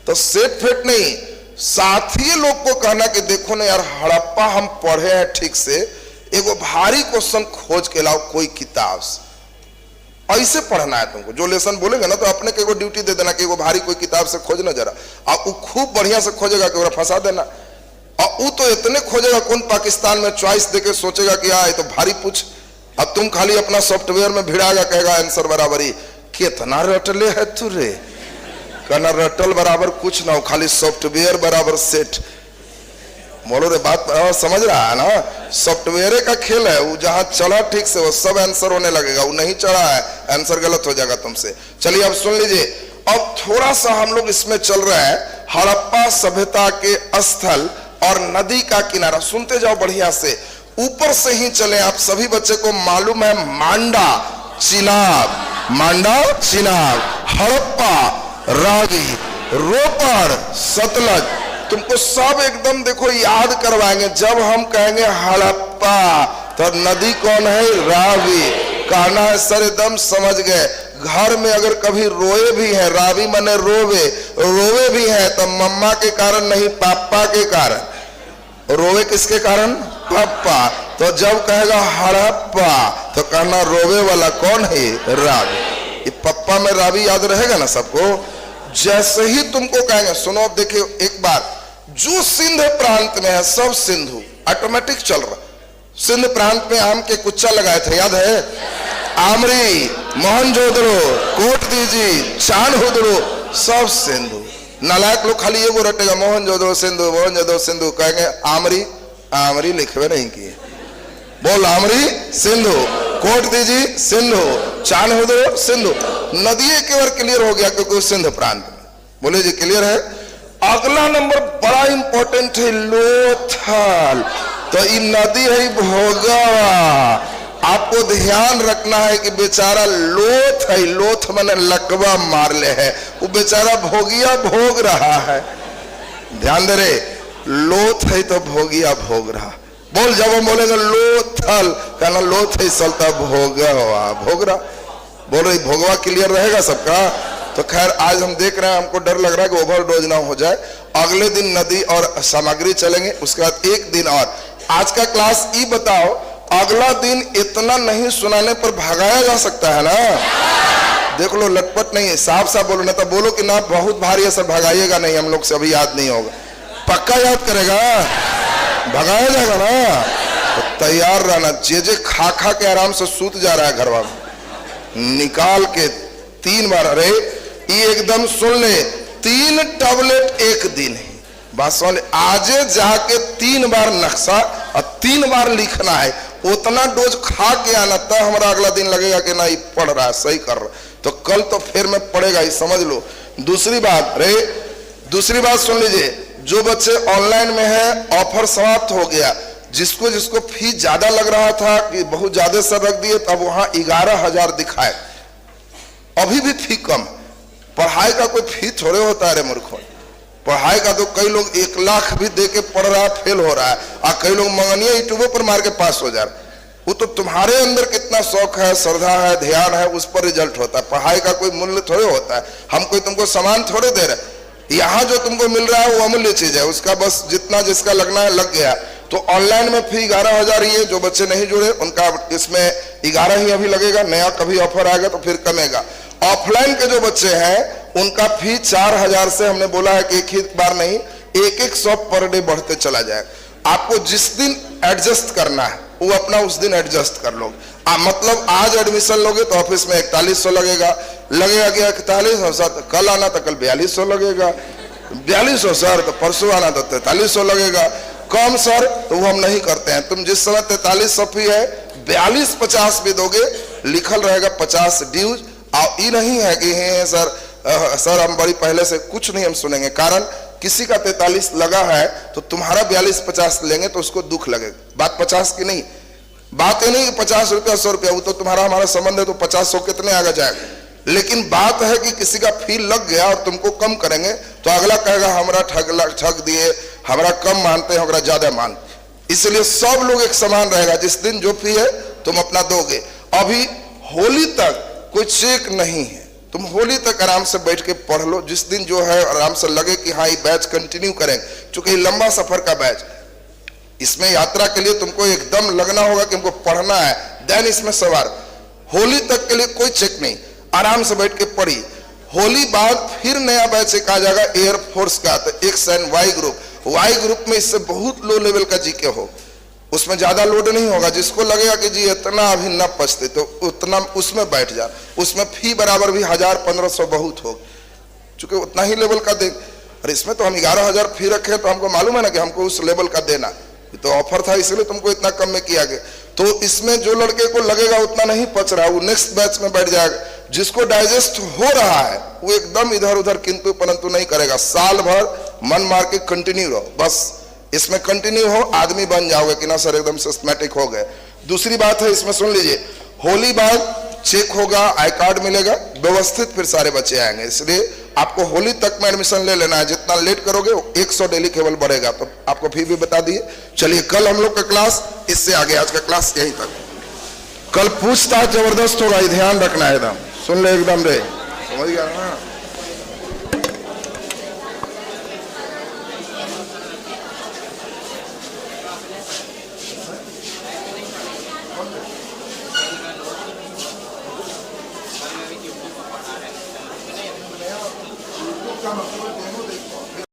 तो सेट फेट नहीं, साथी लोग को कहना कि देखो ना यार, हड़प्पा हम पढ़े हैं ठीक से, एगो भारी क्वेश्चन खोज के लाओ कोई किताब से, ऐसे पढ़ना है तुमको। जो लेसन बोलेंगे ना तो अपने के एगो ड्यूटी दे देना कि एगो भारी कोई किताब से खोजना जरा, और वो खूब बढ़िया से खोजेगा कि फंसा देना, और वो तो इतने खोजेगा, कौन पाकिस्तान में चॉइस देके सोचेगा कि ये तो भारी पूछ, अब तुम खाली अपना सॉफ्टवेयर में भिड़ाएगा, कहेगा आंसर बराबरी। कितना रटले है तू रे, कहना रटल बराबर कुछ ना हो, खाली सॉफ्टवेयर बराबर सेट। बोलो रे, बात समझ रहा है ना? सॉफ्टवेयर का खेल है, वो जहां चला ठीक से वो सब आंसर होने लगेगा, वो नहीं चढ़ा है आंसर गलत हो जाएगा तुमसे। चलिए अब सुन लीजिए, अब थोड़ा सा हम लोग इसमें चल रहा है हड़प्पा सभ्यता के स्थल और नदी का किनारा। सुनते जाओ बढ़िया से, ऊपर से ही चले। आप सभी बच्चे को मालूम है मांडा, चिनाब, मांडा, चिनाब, हड़प्पा, रावी, रोपड़, सतलज, तुमको सब एकदम देखो याद करवाएंगे। जब हम कहेंगे हड़प्पा तो नदी कौन है? रावी। कहना है सर एकदम समझ गए, घर में अगर कभी रोए भी है, रावी मने रोवे, रोवे भी है तो मम्मा के कारण नहीं, पापा के कारण। रोवे किसके कारण? पापा। तो जब कहेगा हड़प्पा तो कहना रोवे वाला कौन है? रावी। ये पप्पा में रावी याद रहेगा ना सबको। जैसे ही तुमको कहेंगे, सुनो अब देखिए एक बार, जो सिंध प्रांत में है सब सिंधु ऑटोमेटिक चल रहा। सिंध प्रांत में आम के कुच्चा लगाए थे, याद है? आमरी, मोहनजोदड़ो, कोट दीजी, चांदहुदड़ो, सब सिंधु। नालायक लोग खाली ये रटेगा मोहनजोदड़ो सिंधु, मोहनजोदड़ो सिंधु, कहेंगे आमरी, आमरी लिखवे नहीं किए। बोल आमरी सिंधु, कोट दीजी सिंधु, चांदहुदड़ो सिंधु। नदी केवल क्लियर हो गया क्योंकि सिंध प्रांत में। बोले जी क्लियर है। अगला नंबर बड़ा इंपॉर्टेंट है, लोथल। तो ये नदी है भोगवा। आपको ध्यान रखना है कि बेचारा लोथ है, लोथ मैंने लकवा मार ले है, वो बेचारा भोगिया भोग रहा है। ध्यान दे रे, लोथ है तो भोगिया भोग रहा। बोल, जब हम बोलेंगे लोथल, कहना लोथ है चलता भोगवा, भोग रहा। बोल रही भोगवा क्लियर रहेगा सबका। तो खैर आज हम देख रहे हैं, हमको डर लग रहा है कि ओवरडोज ना हो जाए। अगले दिन नदी और सामग्री चलेंगे, उसके बाद एक दिन और। आज का क्लास ये बताओ, अगला दिन इतना नहीं सुनाने पर भगाया जा सकता है ना? देख लो, लटपट नहीं है, साफ साफ बोलो, ना तो बोलो कि ना बहुत भारी है सर, भगाइएगा नहीं, हम लोग से अभी याद नहीं होगा। पक्का याद करेगा, भगाया जाएगा ना? तो तैयार रहना। जे खा खा के आराम से सूत जा रहा है घरवा में, निकाल के 3 बार, अरे ये एकदम सुन ले, 3 टैबलेट एक दिन है, बात सुन ले। आजे जाके 3 बार नक्शा और 3 बार लिखना है, उतना डोज खा के आना, तब हमारा अगला दिन लगेगा कि ना ये पढ़ रहा है, सही कर रहा। तो कल तो फिर में पढ़ेगा ही, समझ लो। दूसरी बात, रे दूसरी बात सुन लीजिए, जो बच्चे ऑनलाइन में है ऑफर समाप्त हो गया। जिसको जिसको फीस ज्यादा लग रहा था कि बहुत ज्यादा सर रख दिए, तब वहां 11,000 दिखाए। अभी भी फी कम। पढ़ाई का कोई फी थोड़े होता है रे मूर्खों। पढ़ाई का तो कई लोग 1 लाख भी दे के पढ़ रहा है, फेल हो रहा है, और कई लोग मंगनिया यूट्यूब पर मार के पास हो जा रहा है। वो तो तुम्हारे अंदर कितना शौक है, श्रद्धा है, ध्यान है, उस पर रिजल्ट होता है। पढ़ाई का कोई मूल्य थोड़े होता है। हम कोई तुमको सामान थोड़े दे रहे। यहाँ जो तुमको मिल रहा है वो अमूल्य चीज है, उसका बस जितना जिसका लगना है लग गया। तो ऑनलाइन में फी 11,000 ही है। जो बच्चे नहीं जुड़े उनका इसमें 11 ही अभी लगेगा, नया कभी ऑफर आएगा तो फिर कमेगा। ऑफलाइन के जो बच्चे हैं उनका फी 4,000 से हमने बोला है कि एक ही बार नहीं, 1-1 100 पर डे बढ़ते चला जाए। आपको जिस दिन एडजस्ट करना है वो अपना उस दिन एडजस्ट कर लो। मतलब आज एडमिशन लोगे तो ऑफिस में 4100 लगेगा कि 4100 सर, तो कल आना तो कल 4200 लगेगा, 4200 सर, तो परसों आना तो 4300 लगेगा। कम सर तो वो हम नहीं करते हैं। तुम जिस समय 4300 फी है, 42-50 भी दोगे, लिखल रहेगा 50 ड्यूज। और ये नहीं है कि सर हम बड़ी पहले से कुछ नहीं हम सुनेंगे। कारण किसी का 43 लगा है तो तुम्हारा 42-50 लेंगे तो उसको दुख लगेगा। बात 50 की नहीं, बात ये नहीं कि 50 रुपया 100 रुपया, वो तो तुम्हारा हमारा संबंध है, तो 50-100 कितने आगे जाएगा। लेकिन बात है कि किसी का फी लग गया और तुमको कम करेंगे तो अगला कहेगा हमारा ठग दिए, हमारा कम मानते हैं, हमारा ज्यादा मानते। इसलिए सब लोग एक समान रहेगा। जिस दिन जो फी है तुम अपना दोगे। अभी होली तक कोई चेक नहीं है, तुम होली तक आराम से बैठ के पढ़ लो। जिस दिन जो है आराम से लगे कि हाँ ये बैच कंटिन्यू करें, चूंकि लंबा सफर का बैच, इसमें यात्रा के लिए तुमको एकदम लगना होगा कि हमको पढ़ना है, देन इसमें सवार। होली तक के लिए कोई चेक नहीं, आराम से बैठ के पढ़ी। होली बाद फिर नया बैच एक आ जाएगा एयरफोर्स का, तो X and Y group. Y group में इससे बहुत लो लेवल का जीके हो, उसमें ज्यादा लोड नहीं होगा। जिसको लगेगा कि जी इतना अभी न पछते तो उतना उसमें बैठ जा। उसमें फी बराबर भी 1000-1500 बहुत होगा, चूंकि उतना ही लेवल का दे। और इसमें तो हम 11,000 फी रखे, तो हमको मालूम है ना कि हमको उस लेवल का देना, तो ऑफर था इसलिए तुमको इतना कम में किया गया। तो इसमें जो लड़के को लगेगा उतना नहीं पच रहा, वो नेक्स्ट बैच में बैठ जाएगा। जिसको डाइजेस्ट हो रहा है वो एकदम इधर उधर किंतु परंतु नहीं करेगा। साल भर मन मार के कंटिन्यू रहो, बस इसमें कंटिन्यू हो, आदमी बन जाओगे कि ना सर एकदम सिस्टमैटिक हो गए। दूसरी बात है इसमें सुन लीजिए, होली बाद चेक होगा, आई कार्ड मिलेगा, व्यवस्थित फिर सारे बच्चे आएंगे। इसलिए आपको होली तक में एडमिशन ले लेना है। जितना लेट करोगे 100 डेली केवल बढ़ेगा। तो आपको फी भी बता दिए। चलिए कल हम लोग का क्लास इससे आगे, आज का क्लास यहीं तक। कल पूछताछ जबरदस्त होगा, ध्यान रखना है एकदम। सुन ले एकदम रे, समझ गया ना।